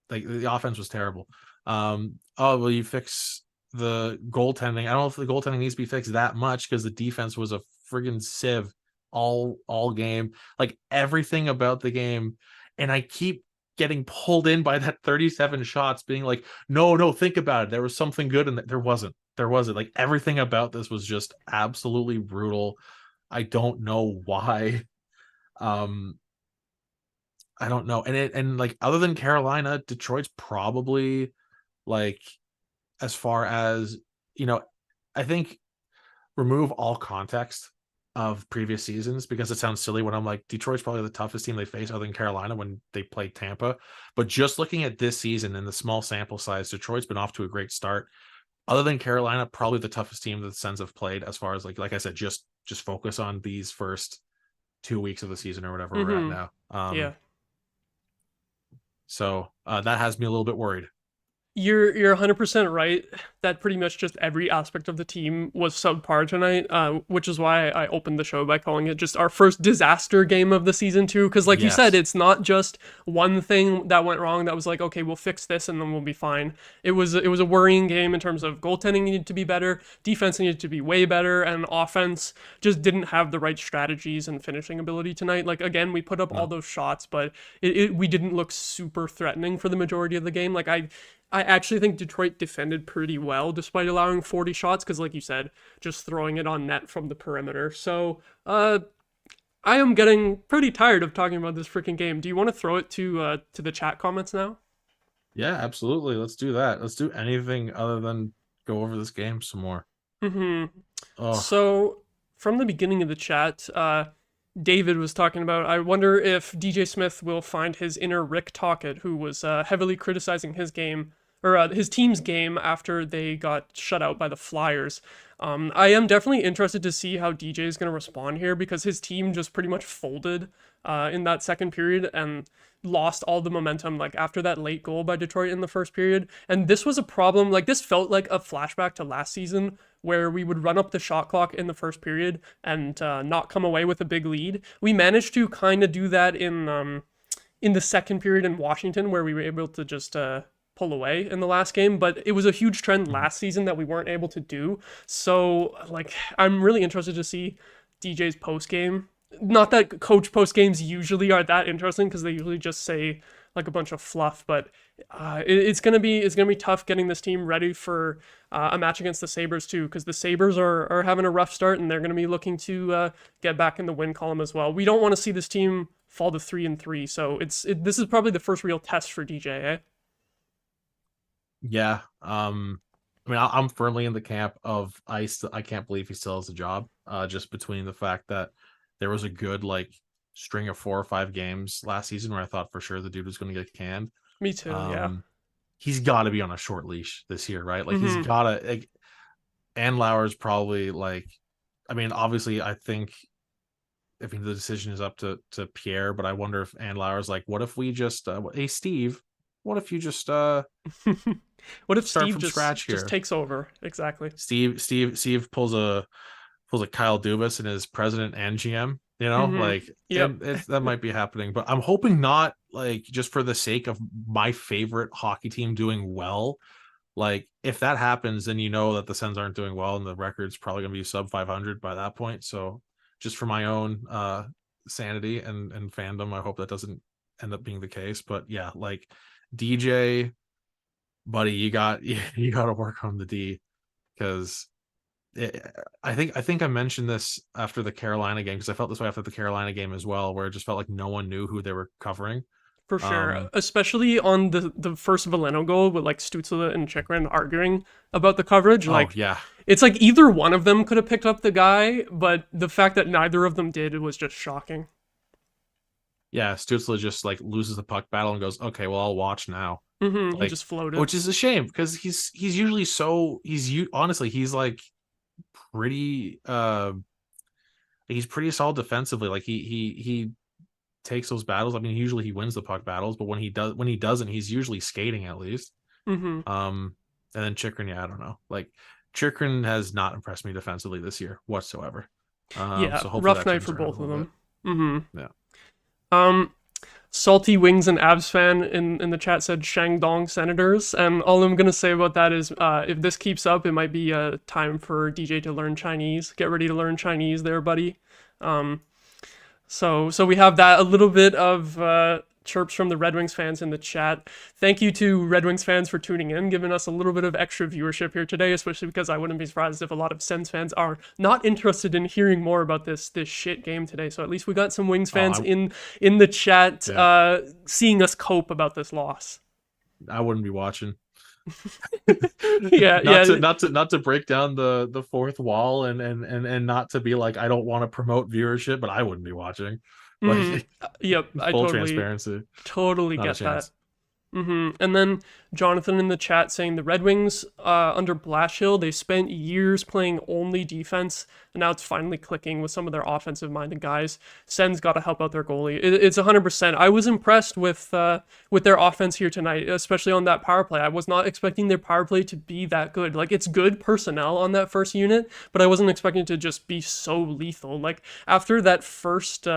like the offense was terrible. Oh well, you fix the goaltending. I don't know if the goaltending needs to be fixed that much because the defense was a friggin' sieve all game. Like everything about the game, and I keep getting pulled in by that 37 shots, being like, no, think about it. There was something good, and there wasn't. There wasn't. Like everything about this was just absolutely brutal. I don't know why. Um, I don't know. And like other than Carolina, Detroit's probably like as far as I think remove all context of previous seasons because it sounds silly when I'm like Detroit's probably the toughest team they face other than Carolina when they played Tampa. But just looking at this season and the small sample size, Detroit's been off to a great start. Other than Carolina, probably the toughest team that the Sens have played as far as like I said, just focus on these first 2 weeks of the season or whatever we're at Mm-hmm. now. Yeah. So that has me a little bit worried. You're 100% right that pretty much just every aspect of the team was subpar tonight, which is why I opened the show by calling it just our first disaster game of the season too. Because like you said, Yes. it's not just one thing that went wrong that was like, okay, we'll fix this and then we'll be fine. It was a worrying game in terms of goaltending needed to be better, defense needed to be way better, and offense just didn't have the right strategies and finishing ability tonight. Like again, we put up all No. those shots, but we didn't look super threatening for the majority of the game. Like I actually think Detroit defended pretty well despite allowing 40 shots because, like you said, just throwing it on net from the perimeter. So, I am getting pretty tired of talking about this freaking game. Do you want to throw it to the chat comments now? Yeah, absolutely. Let's do that. Let's do anything other than go over this game some more. Mm-hmm. Oh, So, from the beginning of the chat, David was talking about, I wonder if DJ Smith will find his inner Rick Tocchet, who was heavily criticizing his game his team's game after they got shut out by the Flyers. I am definitely interested to see how DJ is going to respond here because his team just pretty much folded in that second period and lost all the momentum like after that late goal by Detroit in the first period. And this was a problem. Like this felt like a flashback to last season where we would run up the shot clock in the first period and not come away with a big lead. We managed to kind of do that in the second period in Washington where we were able to just pull away in the last game, but it was a huge trend last season that we weren't able to do. So like I'm really interested to see DJ's post game. Not that coach post games usually are that interesting because they usually just say like a bunch of fluff, but it's gonna be tough getting this team ready for a match against the Sabres too, because the Sabres are having a rough start and they're gonna be looking to get back in the win column as well. We don't want to see this team fall to 3-3, so this is probably the first real test for DJ, eh? Yeah. I mean, I'm firmly in the camp of I can't believe he still has a job. Just between the fact that there was a good like string of 4 or 5 games last season where I thought for sure the dude was going to get canned. Me too, yeah. He's got to be on a short leash this year, right? Like he's got to. Like, Andlauer's probably like. I mean, obviously, I think. I mean, the decision is up to Pierre, but I wonder if Andlauer's like, what if we just, hey Steve, what if you just what if start Steve from just scratch here? Just takes over? Exactly. Steve pulls a Kyle Dubas and is president and GM. You know, like Yep. that might be happening, but I'm hoping not. Like just for the sake of my favorite hockey team doing well. Like if that happens, then you know that the Sens aren't doing well, and the record's probably going to be sub 500 by that point. So just for my own sanity and fandom, I hope that doesn't end up being the case. But yeah, like DJ, buddy, you got to work on the D because. I think I mentioned this after the Carolina game because I felt this way after the Carolina game as well, where it just felt like no one knew who they were covering. For sure, especially on the first Veleno goal with like Stützle and Chychrun arguing about the coverage. Like, yeah, it's like either one of them could have picked up the guy, but the fact that neither of them did was just shocking. Yeah, Stützle just like loses the puck battle and goes, "Okay, well I'll watch now." He just floated, which is a shame because he's usually honestly he's like pretty he's pretty solid defensively. Like he takes those battles. I mean, usually he wins the puck battles, but when he doesn't, he's usually skating at least. And then Chychrun, yeah, I don't know. Like Chychrun has not impressed me defensively this year whatsoever. Yeah, so rough night for both of them. Yeah. Salty Wings and Avs fan in the chat said Shandong Senators, and all I'm gonna say about that is if this keeps up, it might be time for DJ to learn Chinese. Get ready to learn Chinese there, buddy. So we have that, a little bit of chirps from the Red Wings fans in the chat. Thank you to Red Wings fans for tuning in, giving us a little bit of extra viewership here today, especially because I wouldn't be surprised if a lot of Sens fans are not interested in hearing more about this shit game today. So at least we got some Wings fans in the chat seeing us cope about this loss. I wouldn't be watching. Yeah, not to break down the fourth wall and not to be like I don't want to promote viewership, but I wouldn't be watching. Like, yep, I transparency. Totally get that. And then Jonathan in the chat saying the Red Wings under Blashill, they spent years playing only defense, and now it's finally clicking with some of their offensive-minded guys. Sens got to help out their goalie. It's 100%. I was impressed with their offense here tonight, especially on that power play. I was not expecting their power play to be that good. Like, it's good personnel on that first unit, but I wasn't expecting it to just be so lethal. Like, after that first...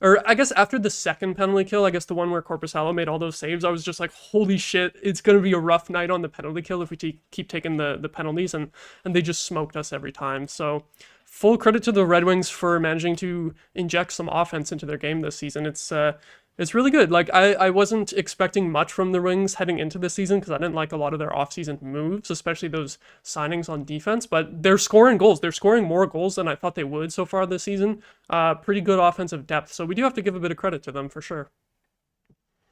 or I guess after the second penalty kill, I guess the one where Korpisalo made all those saves, I was just like, holy shit, it's going to be a rough night on the penalty kill if we keep taking the penalties, and they just smoked us every time. So full credit to the Red Wings for managing to inject some offense into their game this season. It's really good. Like, I wasn't expecting much from the Wings heading into this season because I didn't like a lot of their offseason moves, especially those signings on defense, but they're scoring goals. They're scoring more goals than I thought they would so far this season. Pretty good offensive depth, so we do have to give a bit of credit to them for sure.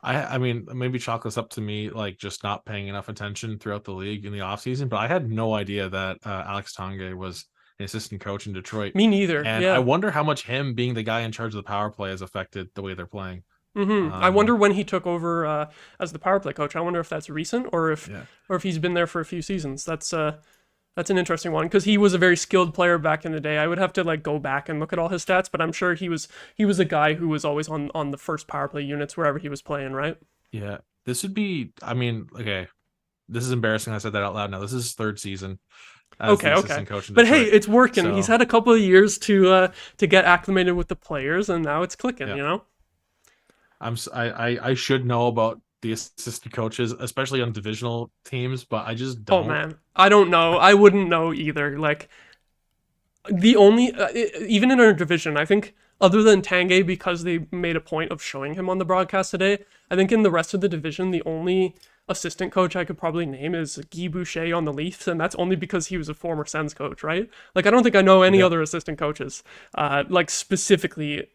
I mean, maybe chalk this up to me, like, just not paying enough attention throughout the league in the offseason, but I had no idea that Alex Tanguay was an assistant coach in Detroit. Me neither. And yeah. I wonder how much him being the guy in charge of the power play has affected the way they're playing. I wonder Um, when he took over as the power play coach. I wonder if that's recent yeah, or if he's been there for a few seasons. That's an interesting one because he was a very skilled player back in the day. I would have to like go back and look at all his stats, but I'm sure he was a guy who was always on the first power play units wherever he was playing, right? yeah. This would be. I mean, okay. This is embarrassing. I said that out loud. Now this is his third season as the Okay, okay. assistant coach in But hey, Detroit. it's working. He's So had a couple of years to get acclimated with the players, and now it's clicking. yeah, You know. I should know about the assistant coaches, especially on divisional teams, but I just Oh don't. man, I don't know. I wouldn't know either. Like the only even in our division, I think other than Tanguay because they made a point of showing him on the broadcast today, I think in the rest of the division the only assistant coach I could probably name is Guy Boucher on the Leafs, and that's only because he was a former Sens coach, right? Like I don't think I know any Yeah. other assistant coaches like specifically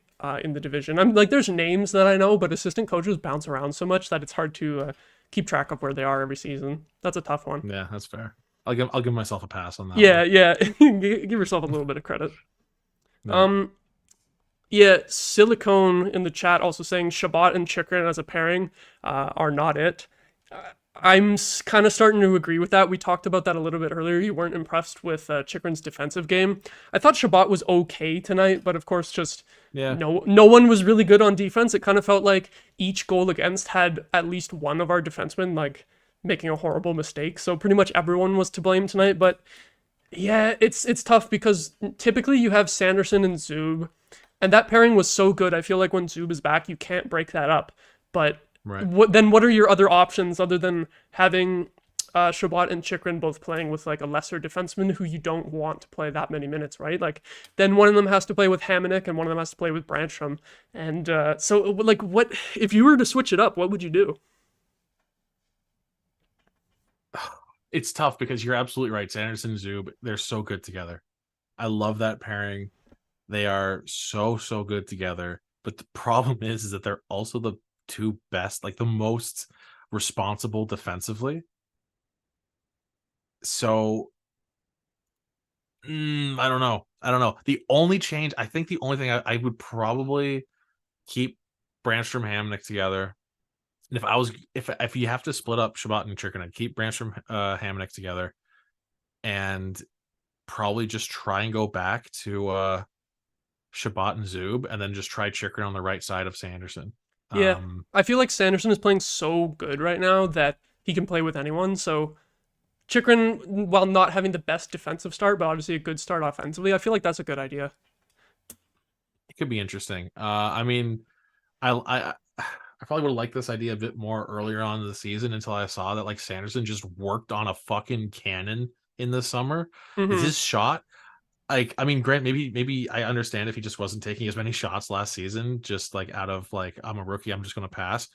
in the division. I'm like there's names that I know, but assistant coaches bounce around so much that it's hard to keep track of where they are every season. That's a tough one. Yeah, that's fair. I'll give myself a pass on that Yeah, one. yeah. Give yourself a little bit of credit. Yeah. Um, yeah, Silicone in the chat also saying Shabbat and Chikrin as a pairing are not it. I'm kind of starting to agree with that. We talked about that a little bit earlier. You weren't impressed with Chikrin's defensive game. I thought Shabbat was okay tonight, but of course, just Yeah. no one was really good on defense. It kind of felt like each goal against had at least one of our defensemen like making a horrible mistake. So pretty much everyone was to blame tonight. But yeah, it's tough because typically you have Sanderson and Zub, and that pairing was so good. I feel like when Zub is back, you can't break that up. But Right. what are your other options other than having Shabbat and Chikrin both playing with like a lesser defenseman who you don't want to play that many minutes, right? Like then one of them has to play with Hamonic and one of them has to play with Branstrom, and so like what if you were to switch it up? What would you do? It's tough because you're absolutely right. Sanderson and Zub, they're so good together. I love that pairing. They are so, so good together. But the problem is that they're also the two best, like the most responsible defensively. So I don't know. I don't know. The only change, I think the only thing I would probably keep Branstrom Hamnick together. And if you have to split up Shabbat and Chirkin, I'd keep Branstrom Hamnick together and probably just try and go back to Shabbat and Zub and then just try Chikrin on the right side of Sanderson. Yeah, Um, I feel like Sanderson is playing so good right now that he can play with anyone. So Chikrin, while not having the best defensive start, but obviously a good start offensively, I feel like that's a good idea. it could be interesting. I mean, I probably would have liked this idea a bit more earlier on in the season until I saw that like Sanderson just worked on a fucking cannon in the summer. Is Hmm. his shot like I mean, Grant, maybe I understand if he just wasn't taking as many shots last season, just like out of like I'm a rookie, I'm just gonna pass.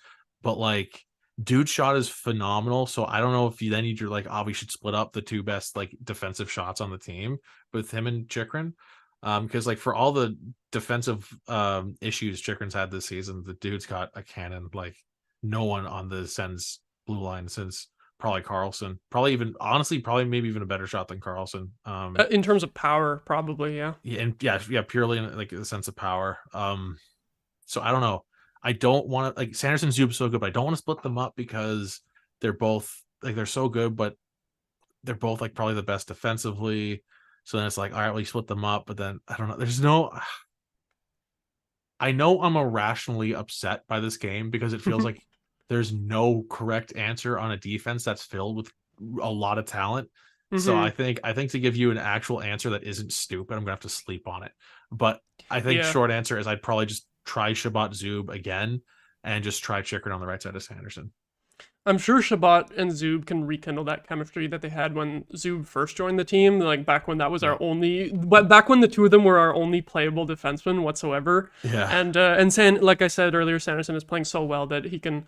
But like dude shot is phenomenal. So I don't know if you then need to like, oh, we should split up the two best like defensive shots on the team with him and Chikrin. Because like for all the defensive issues Chikrin's had this season, the dude's got a cannon like no one on the Sens blue line since probably Carlson. Probably even honestly, probably maybe even a better shot than Carlson. In terms of power, probably, yeah. Yeah, and yeah, purely in like a sense of power. So I don't know. I don't want to like Sanderson Zub's so good, but I don't want to split them up because they're both like they're so good, but they're both like probably the best defensively. So then it's like, all right, we split them up, but then I don't know. There's no I know I'm irrationally upset by this game because it feels like there's no correct answer on a defense that's filled with a lot of talent. So Hmm. I think to give you an actual answer that isn't stupid, I'm gonna have to sleep on it. But I think Yeah. short answer is I'd probably just try Shabbat Zub again and just try Chikrin on the right side of Sanderson. I'm sure Shabbat and Zub can rekindle that chemistry that they had when Zub first joined the team, like back when that was Yeah. our only, back when the two of them were our only playable defensemen whatsoever. Yeah. And like I said earlier, Sanderson is playing so well that he can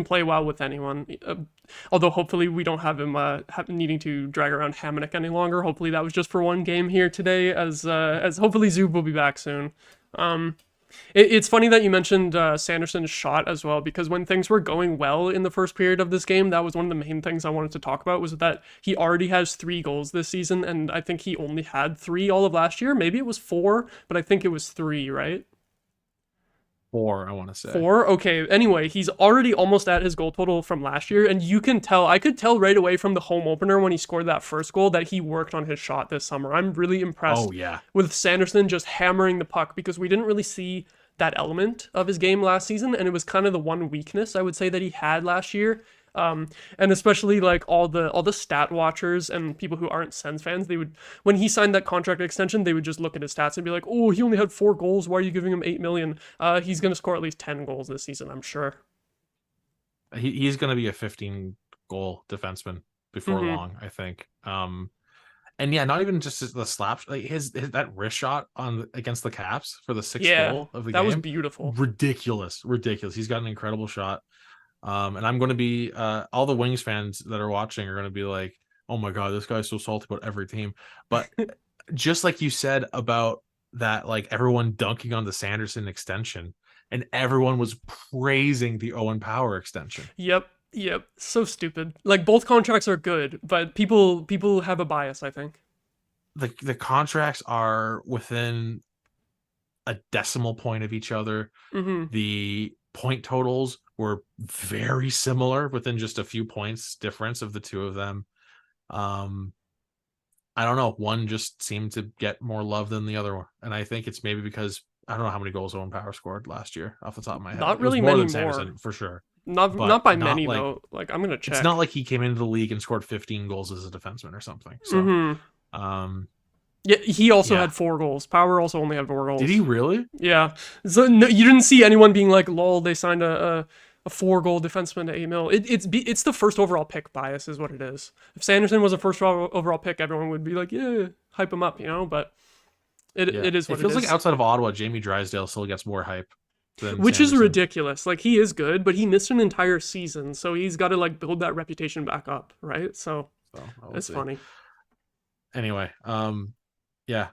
play well with anyone. Although hopefully we don't have him needing to drag around Hamonic any longer. Hopefully that was just for one game here today, as hopefully Zub will be back soon. It's funny that you mentioned Sanderson's shot as well, because when things were going well in the first period of this game, that was one of the main things I wanted to talk about, was that he already has 3 goals this season, and I think he only had 3 all of last year. Maybe it was 4, but I think it was 3, right? 4, I want to say. 4? Okay. Anyway, he's already almost at his goal total from last year, and you can tell. I could tell right away from the home opener when he scored that first goal that he worked on his shot this summer. I'm really impressed Oh yeah. with Sanderson just hammering the puck because we didn't really see that element of his game last season, and it was kind of the one weakness I would say that he had last year. And especially like all the stat watchers and people who aren't Sens fans, they would, when he signed that contract extension, they would just look at his stats and be like, "Oh, he only had 4 goals. Why are you giving him 8 million? He's gonna score at least 10 goals this season, I'm sure." He's going to be a 15 goal defenseman before long, I think. And yeah, not even just the slap, like his that wrist shot on against the Caps for the 6th goal of the game. That was beautiful. Ridiculous. He's got an incredible shot. And I'm going to be all the Wings fans that are watching are going to be like, "Oh my god, this guy's so salty about every team." But just like you said about that, like everyone dunking on the Sanderson extension, and everyone was praising the Owen Power extension. Yep. So stupid. Like both contracts are good, but people have a bias, I think. The contracts are within a decimal point of each other. The point totals were very similar within just a few points difference of the two of them. I don't know. One just seemed to get more love than the other one. And I think it's maybe because I don't know how many goals Owen Power scored last year off the top of my head. Not really many more. Sanderson, for sure. Not by many, though. Like, I'm going to check. It's not like he came into the league and scored 15 goals as a defenseman or something. So, yeah, he also had 4 goals. Power also only had 4 goals. Did he really? Yeah. So no, you didn't see anyone being like, "Lol, they signed a 4-goal defenseman to 8 mil." It's the first overall pick bias is what it is. If Sanderson was a first overall pick, everyone would be like, "Yeah, hype him up," you know. But it is what it is. It feels like outside of Ottawa, Jamie Drysdale still gets more hype. Which Sanderson is ridiculous. Like, he is good, but he missed an entire season, so he's got to like build that reputation back up, right? So it's funny. Anyway, yeah.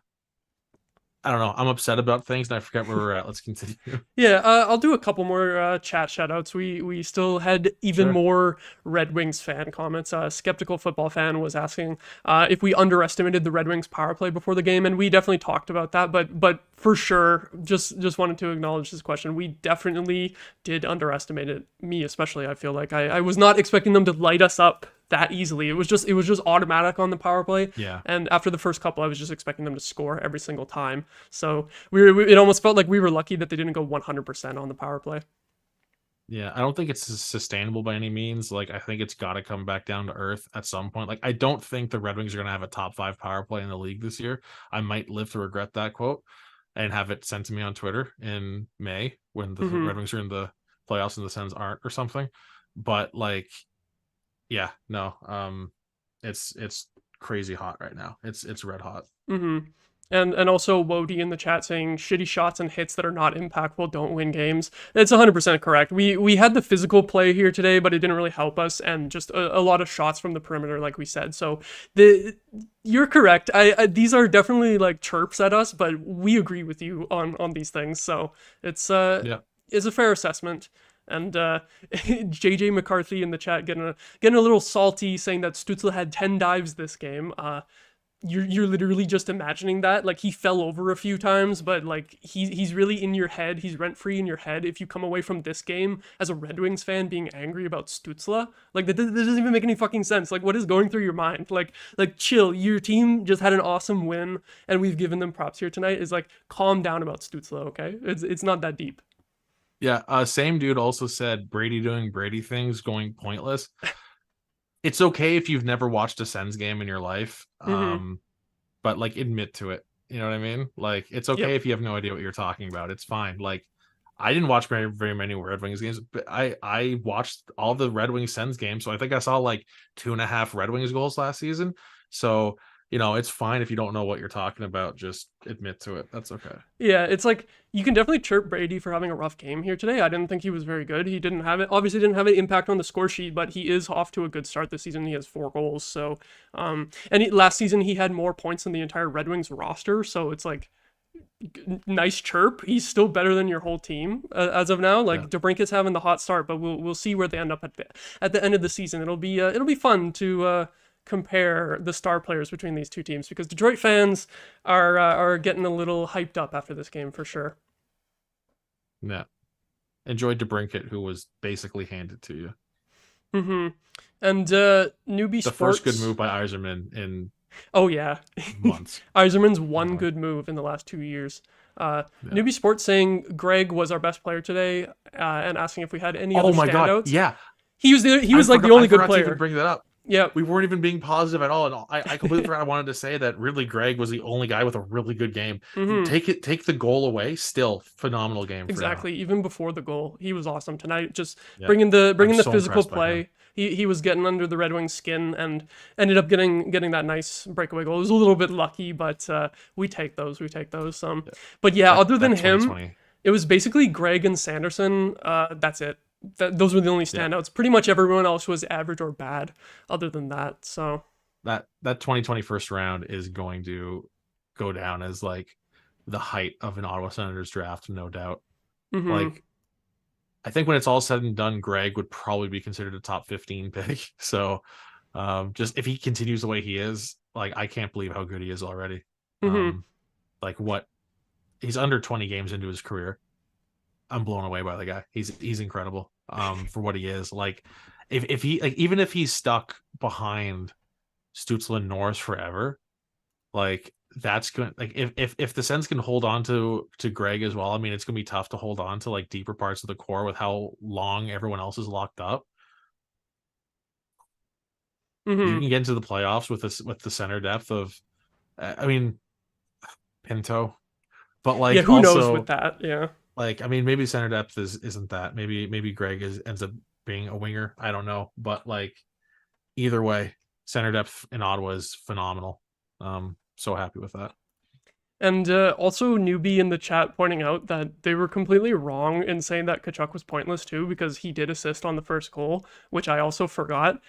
I don't know. I'm upset about things and I forget where we're at. Let's continue. Yeah, I'll do a couple more chat shoutouts. We still had even more Red Wings fan comments. Skeptical Football Fan was asking if we underestimated the Red Wings power play before the game, and we definitely talked about that. But for sure, just wanted to acknowledge this question. We definitely did underestimate it. Me especially. I feel like I was not expecting them to light us up that easily. It was just automatic on the power play. Yeah. And after the first couple, I was just expecting them to score every single time. So it almost felt like we were lucky that they didn't go 100% on the power play. Yeah, I don't think it's sustainable by any means. Like, I think it's got to come back down to earth at some point. Like, I don't think the Red Wings are going to have a top 5 power play in the league this year. I might live to regret that quote and have it sent to me on Twitter in May when the Red Wings are in the playoffs and the Sens aren't or something. But like, yeah, no, it's crazy hot right now. It's red hot. And also Maude in the chat saying shitty shots and hits that are not impactful don't win games. It's 100% correct. We had the physical play here today, but it didn't really help us, and just a lot of shots from the perimeter, like we said. So you're correct. These are definitely like chirps at us, but we agree with you on these things. So it's a fair assessment. And JJ McCarthy in the chat getting a little salty, saying that Stützle had 10 dives this game. You're literally just imagining that. Like, he fell over a few times, but like he's really in your head. He's rent free in your head. If you come away from this game as a Red Wings fan being angry about Stützle, like that doesn't even make any fucking sense. Like, what is going through your mind? Like chill. Your team just had an awesome win, and we've given them props here tonight. Is like, calm down about Stützle, okay? It's not that deep. Yeah, same dude also said Brady doing Brady things going pointless. It's okay if you've never watched a Sens game in your life, but like, admit to it. You know what I mean? Like, it's okay if you have no idea what you're talking about. It's fine. Like, I didn't watch very many Red Wings games, but I watched all the Red Wings Sens games. So I think I saw like 2.5 Red Wings goals last season. So, you know, it's fine if you don't know what you're talking about. Just admit to it. That's okay. Yeah, it's like, you can definitely chirp Brady for having a rough game here today. I didn't think he was very good. He obviously didn't have an impact on the score sheet, but he is off to a good start this season. He has 4 goals. So, last season he had more points than the entire Red Wings roster. So it's like, nice chirp. He's still better than your whole team as of now. Like, DeBrincat's having the hot start, but we'll see where they end up at the end of the season. It'll be fun to compare the star players between these two teams, because Detroit fans are getting a little hyped up after this game for sure. Yeah. enjoyed DeBrincat, who was basically handed to you. Mm-hmm. And Newbie The first good Sports. move by Yzerman in Oh yeah, months. Yzerman's one good move in the last 2 years. Yeah. Newbie Sports saying Greg was our best player today, and asking if we had any other Oh my god, standouts. yeah. He was like the only I good forgot to even player. bring that up. Yeah. We weren't even being positive at all. And I completely forgot I wanted to say that really Greg was the only guy with a really good game. Mm-hmm. Take the goal away, still phenomenal game. Exactly. Even before the goal, he was awesome tonight. Just Yeah. bringing the so physical impressed by play. He was getting under the Red Wings' skin and ended up getting that nice breakaway goal. It was a little bit lucky, but we take those. But yeah, other than him, 2020. it was basically Greg and Sanderson. That's it. Those were the only standouts. Pretty much everyone else was average or bad. Other than that, so That 2020 first round is going to go down as like the height of an Ottawa Senators draft, no doubt. mhm. Like, I think when it's all said and done, Greg would probably be considered a top 15 pick. So, just if he continues the way he is, like, I can't believe how good he is already. Mhm. Like what he's under 20 games into his career. I'm blown away by the guy. He's incredible. For what he is. Like, if he, like, even if he's stuck behind Stützle and Norris forever, like, that's going, like, if the Sens can hold on to Greg as well, I mean, it's gonna be tough to hold on to like deeper parts of the core with how long everyone else is locked up. You Mhm. can get into the playoffs with this, with the center depth of, I mean, Pinto, but Yeah, like who knows with also, that? Yeah. like, I mean, maybe center depth isn't that. Maybe Greg ends up being a winger. I don't know, but like, either way, center depth in Ottawa is phenomenal. So happy with that. And also, newbie in the chat pointing out that they were completely wrong in saying that Kachuk was pointless too, because he did assist on the first goal, which I also forgot.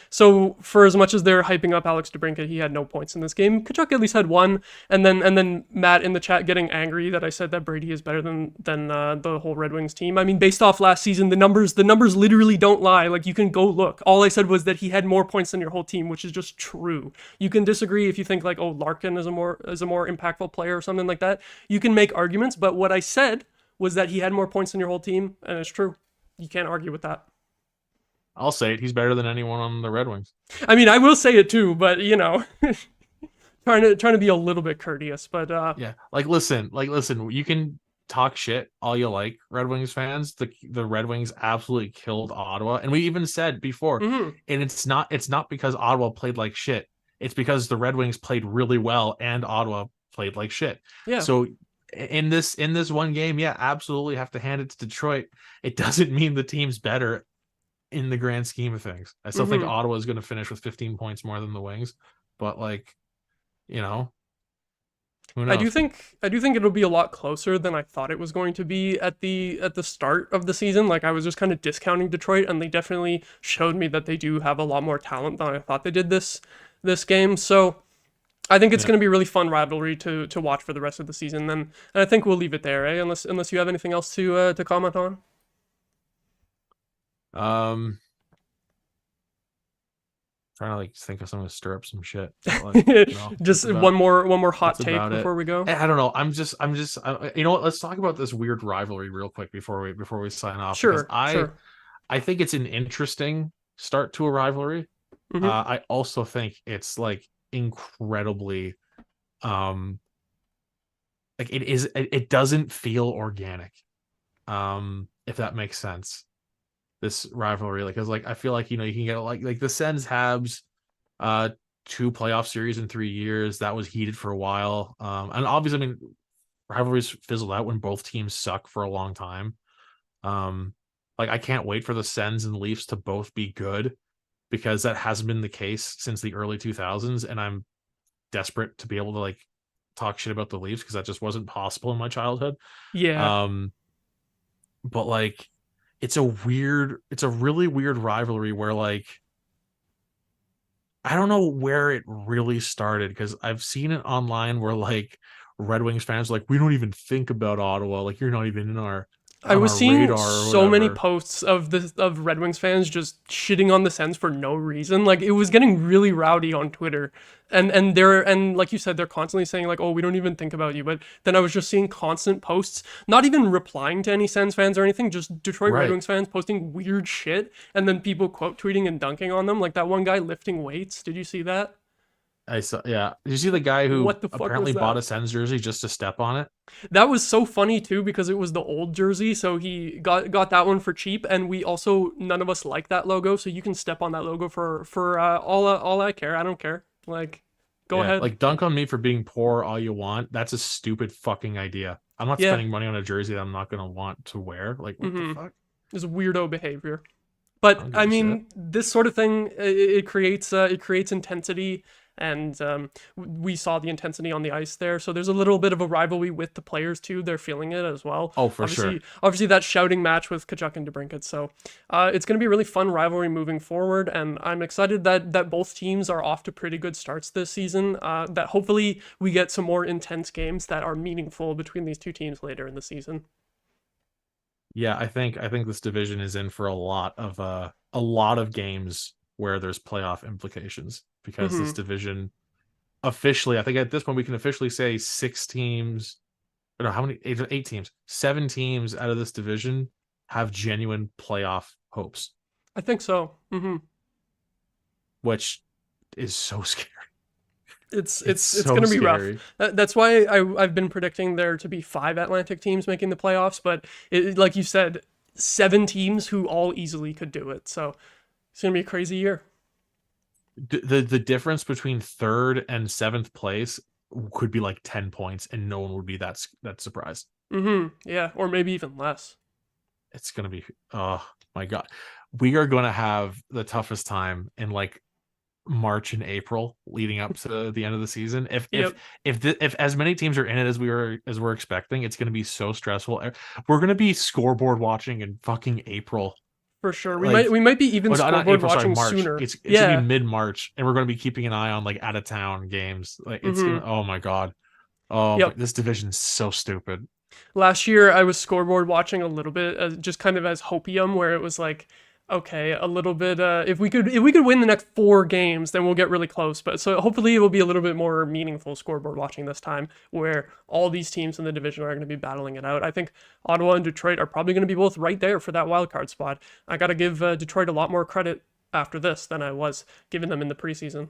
So for as much as they're hyping up Alex DeBrincat, he had no points in this game. Kachuk at least had one, and then Matt in the chat getting angry that I said that Brady is better than the whole Red Wings team. I mean, based off last season, the numbers literally don't lie. Like, you can go look. All I said was that he had more points than your whole team, which is just true. You can disagree if you think like, oh, Larkin is a more impactful player or something like that. You can make arguments, but what I said was that he had more points than your whole team, and it's true. You can't argue with that. I'll say it. He's better than anyone on the Red Wings. I mean, I will say it too, but you know, trying to be a little bit courteous. But Yeah, like listen, you can talk shit all you like, Red Wings fans. The Red Wings absolutely killed Ottawa, and we even said before, mm-hmm. and it's not because Ottawa played like shit. It's because the Red Wings played really well and Ottawa played like shit. Yeah. So in this one game, yeah, absolutely have to hand it to Detroit. It doesn't mean the team's better in the grand scheme of things. I still think Ottawa is going to finish with 15 points more than the Wings, but like, you know, who knows? I do think it'll be a lot closer than I thought it was going to be at the start of the season. Like, I was just kind of discounting Detroit, and they definitely showed me that they do have a lot more talent than I thought they did this game. So I think it's going to be a really fun rivalry to watch for the rest of the season. And I think we'll leave it there, eh? Unless you have anything else to comment on. Trying to like think of something to stir up some shit. Like, just one more hot take before we go. I don't know. I'm just you know what? Let's talk about this weird rivalry real quick before we sign off. Sure. I think it's an interesting start to a rivalry. Mm-hmm. I also think it's like incredibly, like it doesn't feel organic. If that makes sense. This rivalry, like, cause like I feel like, you know, you can get like the Sens Habs 2 playoff series in 3 years. That was heated for a while. And obviously, I mean, rivalries fizzled out when both teams suck for a long time. Like, I can't wait for the Sens and Leafs to both be good, because that hasn't been the case since the early 2000s, and I'm desperate to be able to like talk shit about the Leafs because that just wasn't possible in my childhood. Yeah. But like, it's a really weird rivalry where, like, I don't know where it really started, because I've seen it online where like Red Wings fans are like, we don't even think about Ottawa, like, you're not even in our I on was our seeing radar or so many whatever. posts of Red Wings fans just shitting on the Sens for no reason. Like it was getting really rowdy on Twitter. And like you said, they're constantly saying like, "Oh, we don't even think about you." But then I was just seeing constant posts, not even replying to any Sens fans or anything, just Detroit Red Right. Wings fans posting weird shit, and then people quote tweeting and dunking on them. Like that one guy lifting weights. Did you see that? I saw. Yeah. Did you see the guy who What the fuck apparently was bought a that? Sens jersey just to step on it? That was so funny too because it was the old jersey, so he got that one for cheap, and we also none of us like that logo, so you can step on that logo for all I care. I don't care. Like, go Yeah. ahead. Like dunk on me for being poor all you want. That's a stupid fucking idea. I'm not Yeah. spending money on a jersey that I'm not gonna want to wear. Like what the Mm-hmm. fuck? It's weirdo behavior. I But don't give I a shit. mean, this sort of thing it creates intensity, and we saw the intensity on the ice there. So there's a little bit of a rivalry with the players too. They're feeling it as well. Oh, for sure. Obviously that shouting match with Kachuk and DeBrincat. So it's going to be a really fun rivalry moving forward, and I'm excited that both teams are off to pretty good starts this season. That hopefully we get some more intense games that are meaningful between these two teams later in the season. Yeah, I think this division is in for a lot of games where there's playoff implications because this Hmm. division officially, I think at this point we can officially say 6 teams, or no, how many? Eight teams, 7 teams out of this division have genuine playoff hopes, I think so. which is so scary. It's It's it's it's so gonna be rough. scary. That's why I've been predicting there to be 5 Atlantic teams making the playoffs, but like you said, 7 teams who all easily could do it. So it's gonna be a crazy year. The difference between third and seventh place could be like 10 points, and no one would be that surprised. Yeah, or maybe even less. It's gonna be, oh my god, we are gonna have the toughest time in like March and April leading up to the end of the season. Yep, If as many teams are in it as we're expecting, it's gonna be so stressful. We're gonna be scoreboard watching in fucking April. for sure. We might Like, we might be even oh, not scoreboard April, sorry, watching March. sooner. It's gonna be Yeah. mid-March, and we're gonna be keeping an eye on like out of town games. Like it's gonna, Mm-hmm. oh my god. Oh my, Yep. this division's so stupid. Last year I was scoreboard watching a little bit, just kind of as hopium, where it was like, okay, a little bit. If we could win the next 4 games, then we'll get really close. But so hopefully it will be a little bit more meaningful scoreboard watching this time, where all these teams in the division are going to be battling it out. I think Ottawa and Detroit are probably going to be both right there for that wild card spot. I got to give Detroit a lot more credit after this than I was giving them in the preseason.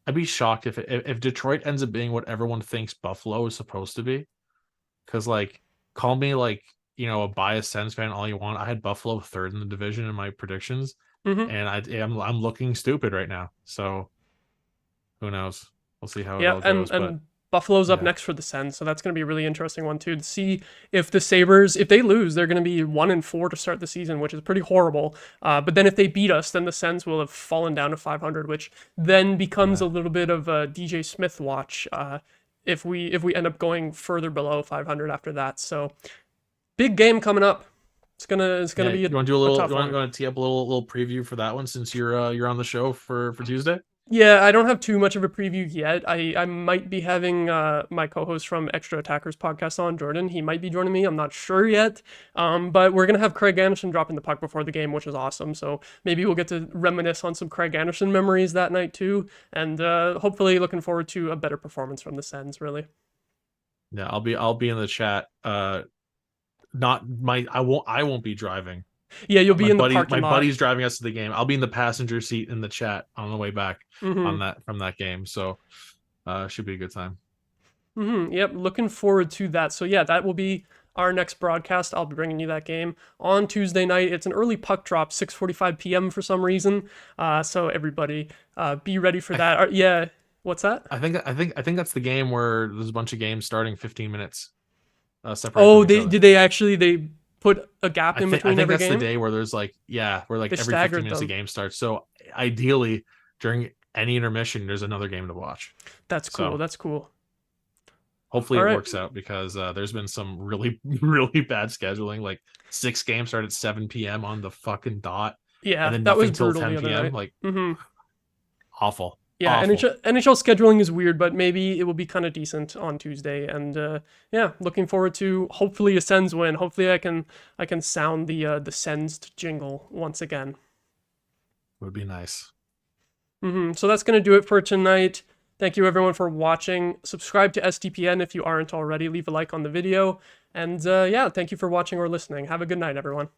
I'd be shocked if Detroit ends up being what everyone thinks Buffalo is supposed to be. Because like, call me like, a biased Sens fan all you want. I had Buffalo third in the division in my predictions, Mm-hmm. and I'm looking stupid right now. So who knows? We'll see how it Yeah, all and goes. But Buffalo's up yeah, next for the Sens, so that's going to be a really interesting one too to see if the Sabres, if they lose, they're going to be 1-4 to start the season, which is pretty horrible. But then if they beat us, then the Sens will have fallen down to 500, which then becomes yeah. a little bit of a DJ Smith watch. If we end up going further below 500 after that, so big game coming up. It's gonna Yeah, be you want to do a a little? tough You one. want to tee up a little preview for that one since you're on the show for Tuesday? Yeah, I don't have too much of a preview yet. I might be having my co-host from Extra Attackers podcast on, Jordan. He might be joining me. I'm not sure yet. But we're gonna have Craig Anderson dropping the puck before the game, which is awesome. So maybe we'll get to reminisce on some Craig Anderson memories that night too, and hopefully looking forward to a better performance from the Sens. Really. Yeah, I'll be in the chat. Not my I won't be driving. Yeah, you'll be in the My parking lot. buddy's driving us to the game. I'll be in the passenger seat in the chat on the way back Mm-hmm. on that from that game. So should be a good time. Mm-hmm. Yep, looking forward to that. So yeah, that will be our next broadcast. I'll be bringing you that game on Tuesday night. It's an early puck drop, 6:45 p.m. for some reason. So everybody, be ready for that. Yeah, what's that? I think that's the game where there's a bunch of games starting 15 minutes separated Oh, from each they other. did they actually they put a gap in I between think every that's the game? day where there's like, where like They every 15 staggered minutes a them. game starts. So ideally during any intermission there's another game to watch. That's cool. So That's cool. hopefully All it right. works out because there's been some really really bad scheduling. Like 6 games start at 7 p.m. on the fucking dot, and Yeah, then that was nothing till brutal the 10 other p.m. night. Like Mm-hmm. awful. Yeah, Awful. NHL scheduling is weird, but maybe it will be kind of decent on Tuesday. And yeah, looking forward to hopefully a Sens win. Hopefully I can sound the Sens jingle once again. Would be nice. So that's gonna do it for tonight. Thank you everyone for watching. Subscribe to SDPN if you aren't already. Leave a like on the video. And yeah, thank you for watching or listening. Have a good night, everyone.